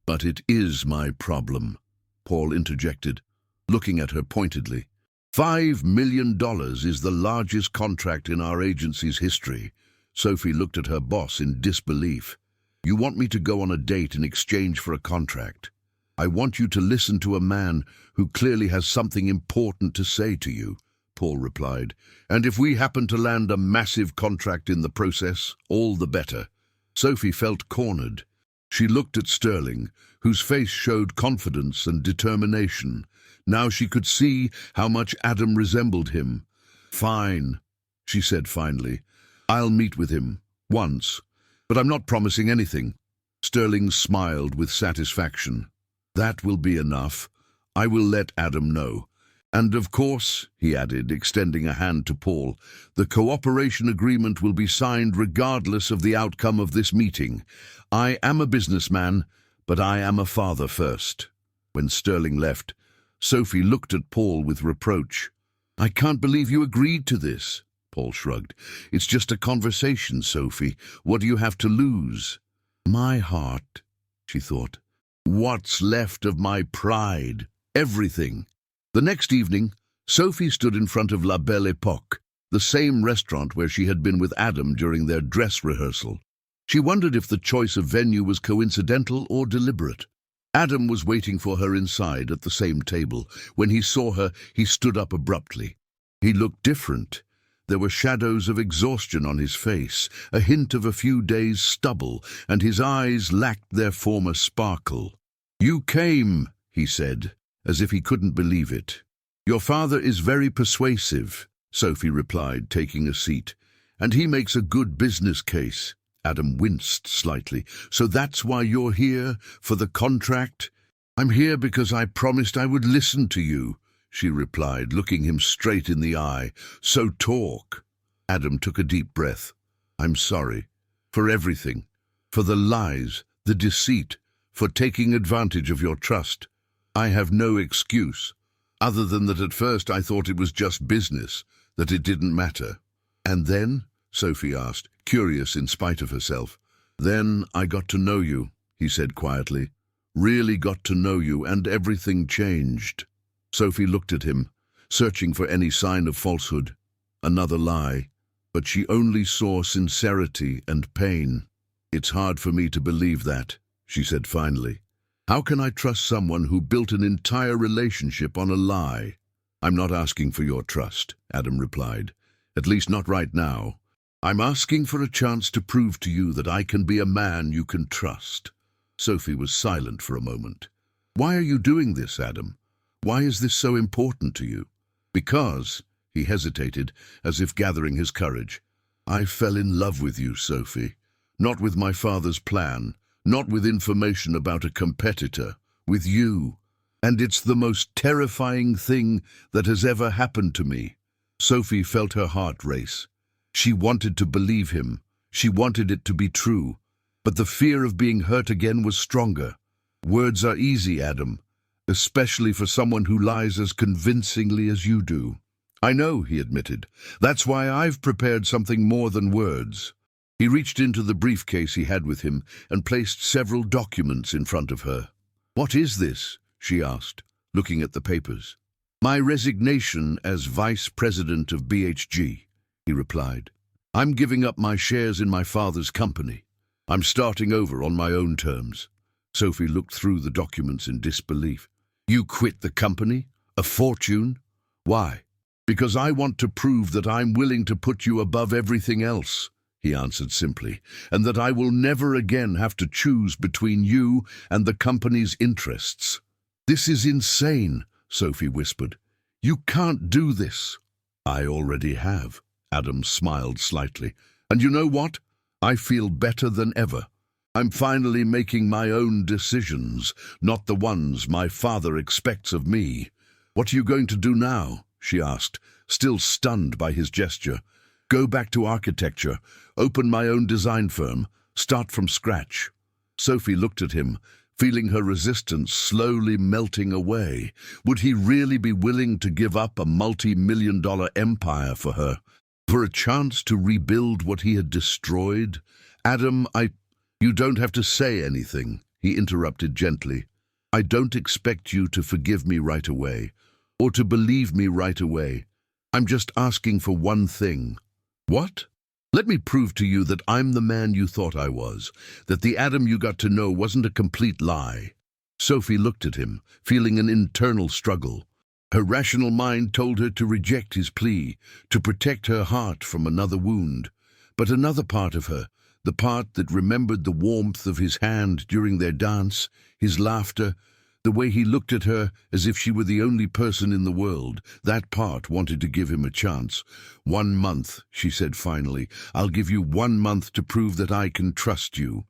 But it is my problem, Paul interjected, looking at her pointedly. $5 million is the largest contract in our agency's history. Sophie looked at her boss in disbelief. You want me to go on a date in exchange for a contract? I want you to listen to a man who clearly has something important to say to you, Paul replied. And if we happen to land a massive contract in the process, all the better. Sophie felt cornered. She looked at Sterling, whose face showed confidence and determination. Now she could see how much Adam resembled him. Fine, she said finally. I'll meet with him, once, but I'm not promising anything. Sterling smiled with satisfaction. That will be enough. I will let Adam know. And of course, he added, extending a hand to Paul, the cooperation agreement will be signed regardless of the outcome of this meeting. I am a businessman, but I am a father first. When Sterling left, Sophie looked at Paul with reproach. I can't believe you agreed to this, Paul shrugged. It's just a conversation, Sophie. What do you have to lose? My heart, she thought. What's left of my pride? Everything. The next evening, Sophie stood in front of La Belle Époque, the same restaurant where she had been with Adam during their dress rehearsal. She wondered if the choice of venue was coincidental or deliberate. Adam was waiting for her inside at the same table. When he saw her, he stood up abruptly. He looked different. There were shadows of exhaustion on his face, a hint of a few days' stubble, and his eyes lacked their former sparkle. You came, he said, as if he couldn't believe it. Your father is very persuasive, Sophie replied, taking a seat. And he makes a good business case. Adam winced slightly. So that's why you're here, for the contract? I'm here because I promised I would listen to you, she replied, looking him straight in the eye. So talk. Adam took a deep breath. I'm sorry. For everything. For the lies, the deceit, for taking advantage of your trust. I have no excuse, other than that at first I thought it was just business, that it didn't matter. And then? Sophie asked, curious in spite of herself. Then I got to know you, he said quietly. Really got to know you, and everything changed. Sophie looked at him, searching for any sign of falsehood. Another lie. But she only saw sincerity and pain. It's hard for me to believe that, she said finally. How can I trust someone who built an entire relationship on a lie? I'm not asking for your trust, Adam replied. At least not right now. I'm asking for a chance to prove to you that I can be a man you can trust. Sophie was silent for a moment. Why are you doing this, Adam? Why is this so important to you? Because, he hesitated, as if gathering his courage, I fell in love with you, Sophie. Not with my father's plan. Not with information about a competitor, with you. And it's the most terrifying thing that has ever happened to me. Sophie felt her heart race. She wanted to believe him. She wanted it to be true. But the fear of being hurt again was stronger. Words are easy, Adam, especially for someone who lies as convincingly as you do. I know, he admitted. That's why I've prepared something more than words. He reached into the briefcase he had with him and placed several documents in front of her. "What is this?" she asked, looking at the papers. "My resignation as vice president of BHG," he replied. "I'm giving up my shares in my father's company. I'm starting over on my own terms." Sophie looked through the documents in disbelief. "You quit the company? A fortune? Why?" "Because I want to prove that I'm willing to put you above everything else," he answered simply, "and that I will never again have to choose between you and the company's interests." "This is insane," Sophie whispered. "You can't do this." "I already have," Adam smiled slightly. "And you know what? I feel better than ever. I'm finally making my own decisions, not the ones my father expects of me." "What are you going to do now?" she asked, still stunned by his gesture. "Go back to architecture, open my own design firm, start from scratch." Sophie looked at him, feeling her resistance slowly melting away. Would he really be willing to give up a multi-million-dollar empire for her, for a chance to rebuild what he had destroyed? "Adam, You don't have to say anything," he interrupted gently. "I don't expect you to forgive me right away, or to believe me right away. I'm just asking for one thing." "What?" "Let me prove to you that I'm the man you thought I was, that the Adam you got to know wasn't a complete lie." Sophie looked at him, feeling an internal struggle. Her rational mind told her to reject his plea, to protect her heart from another wound. But another part of her, the part that remembered the warmth of his hand during their dance, his laughter, the way he looked at her as if she were the only person in the world, that part wanted to give him a chance. "1 month," she said finally. "I'll give you 1 month to prove that I can trust you."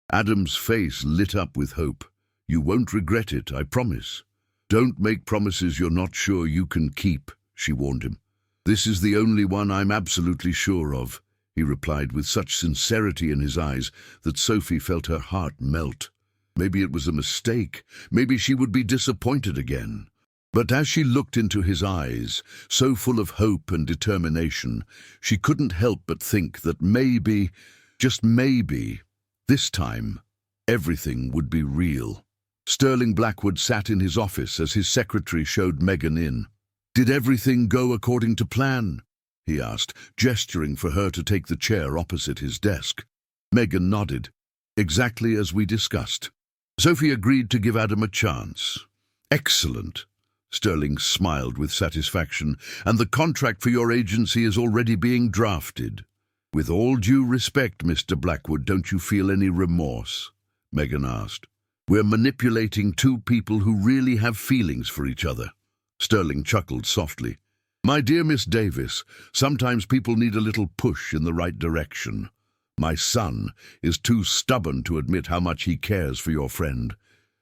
Adam's face lit up with hope. "You won't regret it, I promise." "Don't make promises you're not sure you can keep," she warned him. "This is the only one I'm absolutely sure of," he replied with such sincerity in his eyes that Sophie felt her heart melt. Maybe it was a mistake. Maybe she would be disappointed again. But as she looked into his eyes, so full of hope and determination, she couldn't help but think that maybe, just maybe, this time, everything would be real. Sterling Blackwood sat in his office as his secretary showed Megan in. "Did everything go according to plan?" he asked, gesturing for her to take the chair opposite his desk. Megan nodded. "Exactly as we discussed." Sophie agreed to give Adam a chance. "Excellent." Sterling smiled with satisfaction. "And the contract for your agency is already being drafted." "With all due respect, Mr. Blackwood, don't you feel any remorse?" Megan asked. "We're manipulating two people who really have feelings for each other." Sterling chuckled softly. "My dear Miss Davis, sometimes people need a little push in the right direction. My son is too stubborn to admit how much he cares for your friend,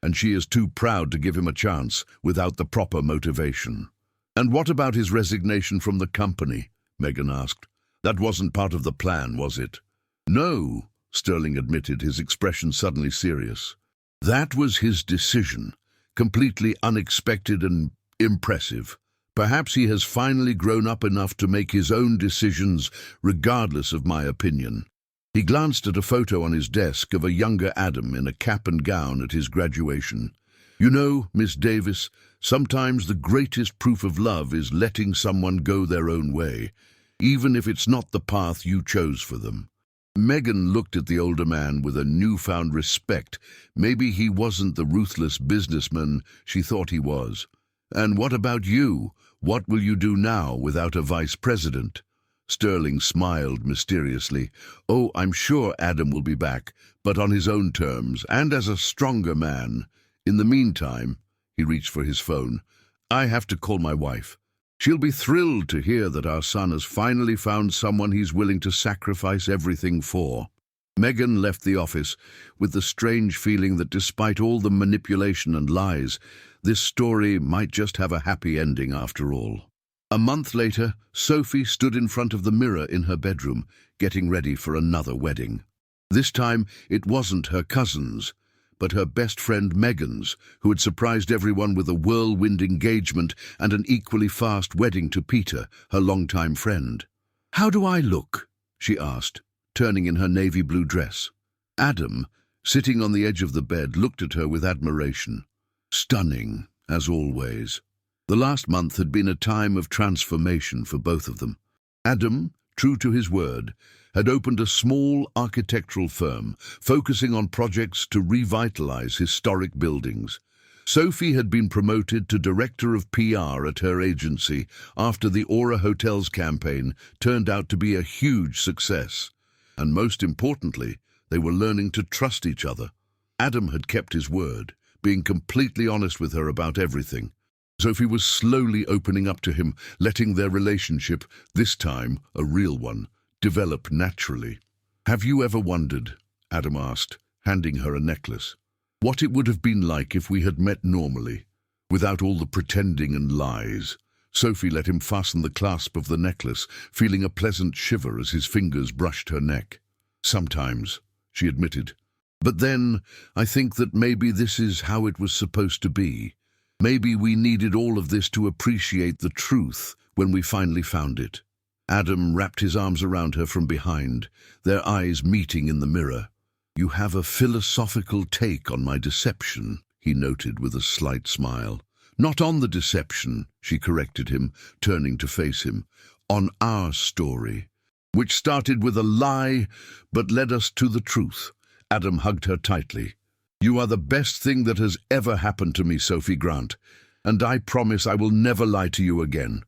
and she is too proud to give him a chance without the proper motivation." "And what about his resignation from the company?" Megan asked. "That wasn't part of the plan, was it?" "No," Sterling admitted, his expression suddenly serious. "That was his decision, completely unexpected and impressive. Perhaps he has finally grown up enough to make his own decisions, regardless of my opinion." He glanced at a photo on his desk of a younger Adam in a cap and gown at his graduation. "You know, Miss Davis, sometimes the greatest proof of love is letting someone go their own way, even if it's not the path you chose for them." Megan looked at the older man with a newfound respect. Maybe he wasn't the ruthless businessman she thought he was. "And what about you? What will you do now without a vice president?" Sterling smiled mysteriously. "Oh, I'm sure Adam will be back, but on his own terms, and as a stronger man. In the meantime," he reached for his phone, "I have to call my wife. She'll be thrilled to hear that our son has finally found someone he's willing to sacrifice everything for." Megan left the office with the strange feeling that despite all the manipulation and lies, this story might just have a happy ending after all. A month later, Sophie stood in front of the mirror in her bedroom, getting ready for another wedding. This time, it wasn't her cousin's, but her best friend Megan's, who had surprised everyone with a whirlwind engagement and an equally fast wedding to Peter, her longtime friend. "How do I look?" she asked, turning in her navy blue dress. Adam, sitting on the edge of the bed, looked at her with admiration. Stunning, as always. The last month had been a time of transformation for both of them. Adam, true to his word, had opened a small architectural firm, focusing on projects to revitalize historic buildings. Sophie had been promoted to director of PR at her agency after the Aura Hotels campaign turned out to be a huge success. And most importantly, they were learning to trust each other. Adam had kept his word, being completely honest with her about everything. Sophie was slowly opening up to him, letting their relationship, this time a real one, develop naturally. "Have you ever wondered," Adam asked, handing her a necklace, "what it would have been like if we had met normally, without all the pretending and lies?" Sophie let him fasten the clasp of the necklace, feeling a pleasant shiver as his fingers brushed her neck. "Sometimes," she admitted. "But then, I think that maybe this is how it was supposed to be. Maybe we needed all of this to appreciate the truth when we finally found it." Adam wrapped his arms around her from behind, their eyes meeting in the mirror. "You have a philosophical take on my deception," he noted with a slight smile. "Not on the deception," she corrected him, turning to face him. "On our story, which started with a lie but led us to the truth." Adam hugged her tightly. "You are the best thing that has ever happened to me, Sophie Grant, and I promise I will never lie to you again.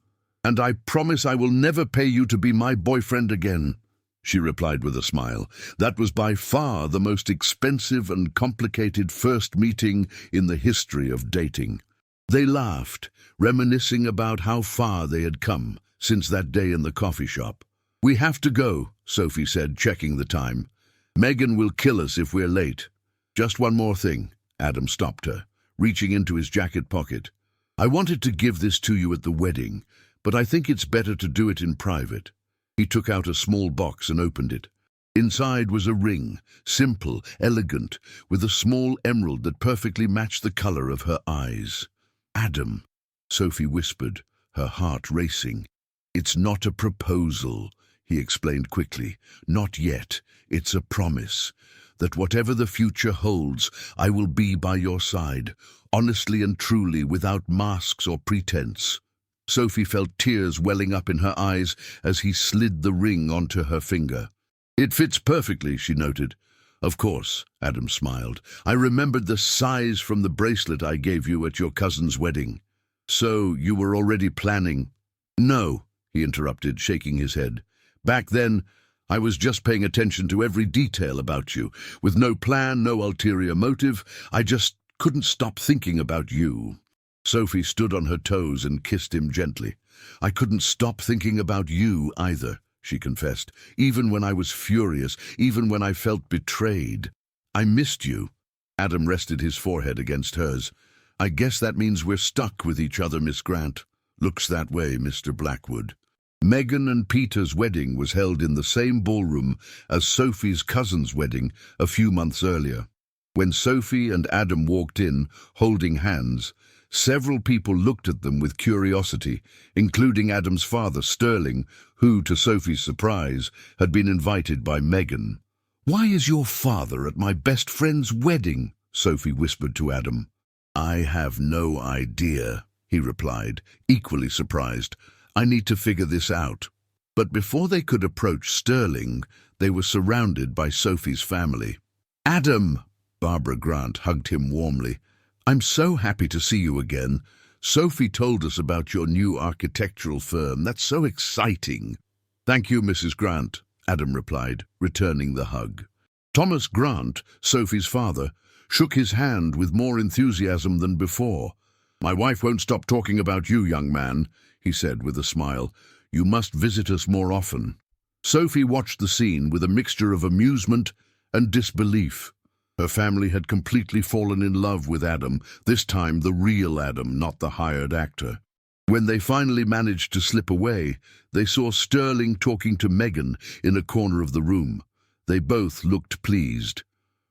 And I promise I will never pay you to be my boyfriend again," she replied with a smile. That was by far the most expensive and complicated first meeting in the history of dating. They laughed, reminiscing about how far they had come since that day in the coffee shop. "We have to go," Sophie said, checking the time. "Megan will kill us if we're late." "Just one more thing," Adam stopped her, reaching into his jacket pocket. "I wanted to give this to you at the wedding, but I think it's better to do it in private." He took out a small box and opened it. Inside was a ring, simple, elegant, with a small emerald that perfectly matched the color of her eyes. "Adam," Sophie whispered, her heart racing. "It's not a proposal," he explained quickly. "Not yet. It's a promise that whatever the future holds, I will be by your side, honestly and truly, without masks or pretense." Sophie felt tears welling up in her eyes as he slid the ring onto her finger. "It fits perfectly," she noted. "Of course," Adam smiled. "I remembered the size from the bracelet I gave you at your cousin's wedding." "So you were already planning?" "No," he interrupted, shaking his head. "Back then, I was just paying attention to every detail about you. With no plan, no ulterior motive, I just couldn't stop thinking about you." Sophie stood on her toes and kissed him gently. "I couldn't stop thinking about you either," she confessed, "even when I was furious, even when I felt betrayed. I missed you." Adam rested his forehead against hers. "I guess that means we're stuck with each other, Miss Grant." "Looks that way, Mr. Blackwood." Megan and Peter's wedding was held in the same ballroom as Sophie's cousin's wedding a few months earlier. When Sophie and Adam walked in, holding hands, several people looked at them with curiosity, including Adam's father, Sterling, who, to Sophie's surprise, had been invited by Megan. "Why is your father at my best friend's wedding?" Sophie whispered to Adam. "I have no idea," he replied, equally surprised. "I need to figure this out." But before they could approach Sterling, they were surrounded by Sophie's family. "Adam!" Barbara Grant hugged him warmly. "I'm so happy to see you again. Sophie told us about your new architectural firm. That's so exciting." "Thank you, Mrs. Grant," Adam replied, returning the hug. Thomas Grant, Sophie's father, shook his hand with more enthusiasm than before. "My wife won't stop talking about you, young man," he said with a smile. "You must visit us more often." Sophie watched the scene with a mixture of amusement and disbelief. Her family had completely fallen in love with Adam, this time the real Adam, not the hired actor. When they finally managed to slip away, they saw Sterling talking to Megan in a corner of the room. They both looked pleased.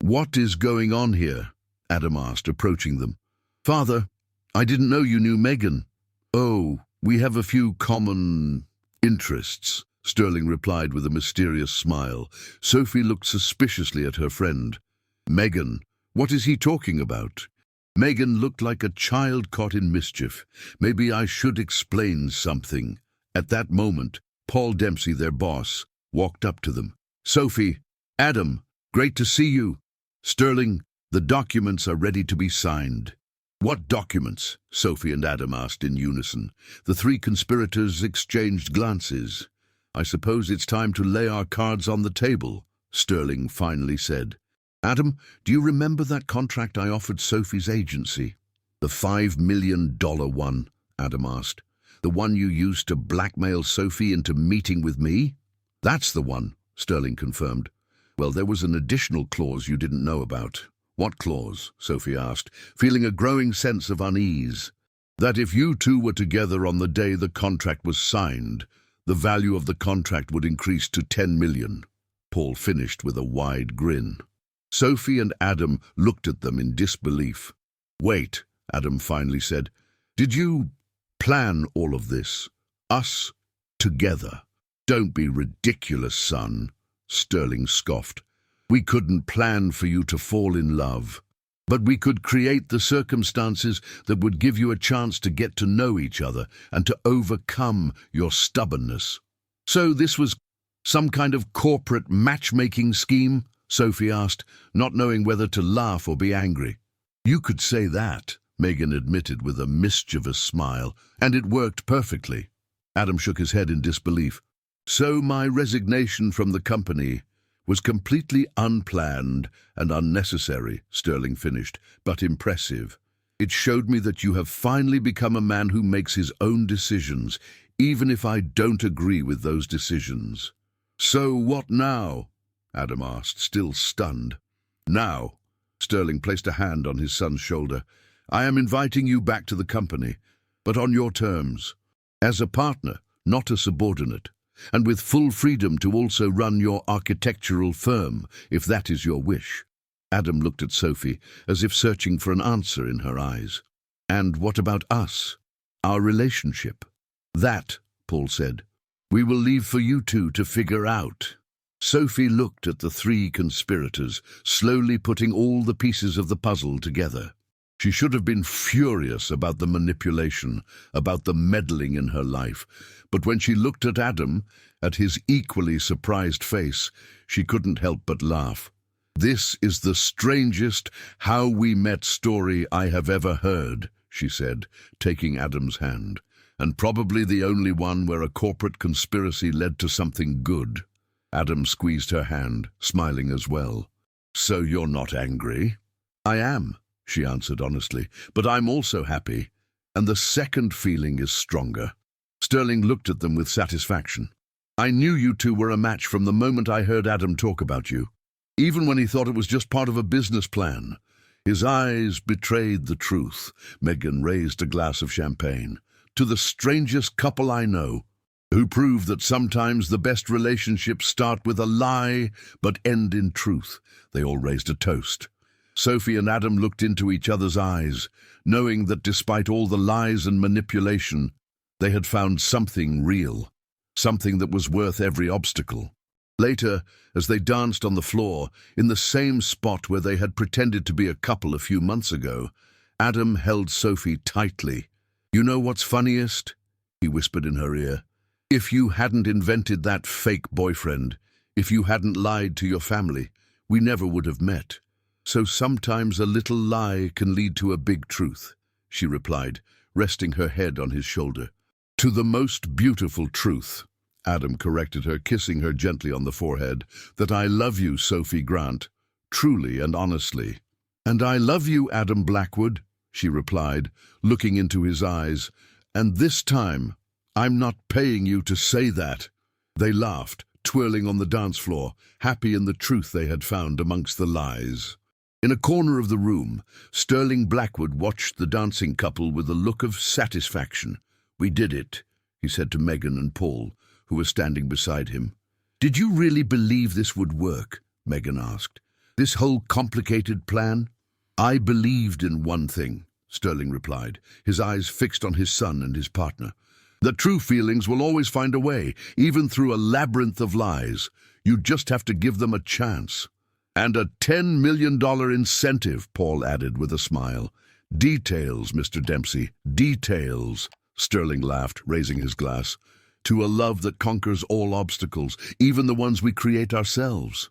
"What is going on here?" Adam asked, approaching them. "Father, I didn't know you knew Megan." "Oh, we have a few common interests," Sterling replied with a mysterious smile. Sophie looked suspiciously at her friend. "Megan, what is he talking about?" Megan looked like a child caught in mischief. Maybe I should explain something. At that moment, Paul Dempsey, their boss, walked up to them. Sophie, Adam, great to see you. Sterling, the documents are ready to be signed. What documents? Sophie and Adam asked in unison. The three conspirators exchanged glances. I suppose it's time to lay our cards on the table, Sterling finally said. Adam, do you remember that contract I offered Sophie's agency? The $5 million one, Adam asked. The one you used to blackmail Sophie into meeting with me? That's the one, Sterling confirmed. Well, there was an additional clause you didn't know about. What clause? Sophie asked, feeling a growing sense of unease. That if you two were together on the day the contract was signed, the value of the contract would increase to $10 million. Paul finished with a wide grin. Sophie and Adam looked at them in disbelief. Wait, Adam finally said. Did you plan all of this? Us together? Don't be ridiculous, son, Sterling scoffed. We couldn't plan for you to fall in love, but we could create the circumstances that would give you a chance to get to know each other and to overcome your stubbornness. So this was some kind of corporate matchmaking scheme? Sophie asked, not knowing whether to laugh or be angry. You could say that, Megan admitted with a mischievous smile, and it worked perfectly. Adam shook his head in disbelief. So my resignation from the company was completely unplanned and unnecessary, Sterling finished, but impressive. It showed me that you have finally become a man who makes his own decisions, even if I don't agree with those decisions. So what now? Adam asked, still stunned. Now, Sterling placed a hand on his son's shoulder, I am inviting you back to the company, but on your terms, as a partner, not a subordinate, and with full freedom to also run your architectural firm, if that is your wish. Adam looked at Sophie, as if searching for an answer in her eyes. And what about us? Our relationship? That, Paul said, we will leave for you two to figure out. Sophie looked at the three conspirators, slowly putting all the pieces of the puzzle together. She should have been furious about the manipulation, about the meddling in her life, but when she looked at Adam, at his equally surprised face, she couldn't help but laugh. This is the strangest how we met story I have ever heard, she said, taking Adam's hand, and probably the only one where a corporate conspiracy led to something good. Adam squeezed her hand, smiling as well. So you're not angry? I am, she answered honestly, but I'm also happy, and the second feeling is stronger. Sterling looked at them with satisfaction. I knew you two were a match from the moment I heard Adam talk about you, even when he thought it was just part of a business plan. His eyes betrayed the truth. Megan raised a glass of champagne. To the strangest couple I know, who prove that sometimes the best relationships start with a lie but end in truth. They all raised a toast. Sophie and Adam looked into each other's eyes, knowing that despite all the lies and manipulation, they had found something real, something that was worth every obstacle. Later, as they danced on the floor, in the same spot where they had pretended to be a couple a few months ago, Adam held Sophie tightly. You know what's funniest? He whispered in her ear. If you hadn't invented that fake boyfriend, if you hadn't lied to your family, we never would have met. So sometimes a little lie can lead to a big truth, she replied, resting her head on his shoulder. To the most beautiful truth, Adam corrected her, kissing her gently on the forehead, that I love you, Sophie Grant, truly and honestly. And I love you, Adam Blackwood, she replied, looking into his eyes, and this time, I'm not paying you to say that. They laughed, twirling on the dance floor, happy in the truth they had found amongst the lies. In a corner of the room, Sterling Blackwood watched the dancing couple with a look of satisfaction. We did it, he said to Megan and Paul, who were standing beside him. Did you really believe this would work? Megan asked. This whole complicated plan? I believed in one thing, Sterling replied, his eyes fixed on his son and his partner. The true feelings will always find a way, even through a labyrinth of lies. You just have to give them a chance. And a $10 million incentive, Paul added with a smile. Details, Mr. Dempsey, details, Sterling laughed, raising his glass. To a love that conquers all obstacles, even the ones we create ourselves.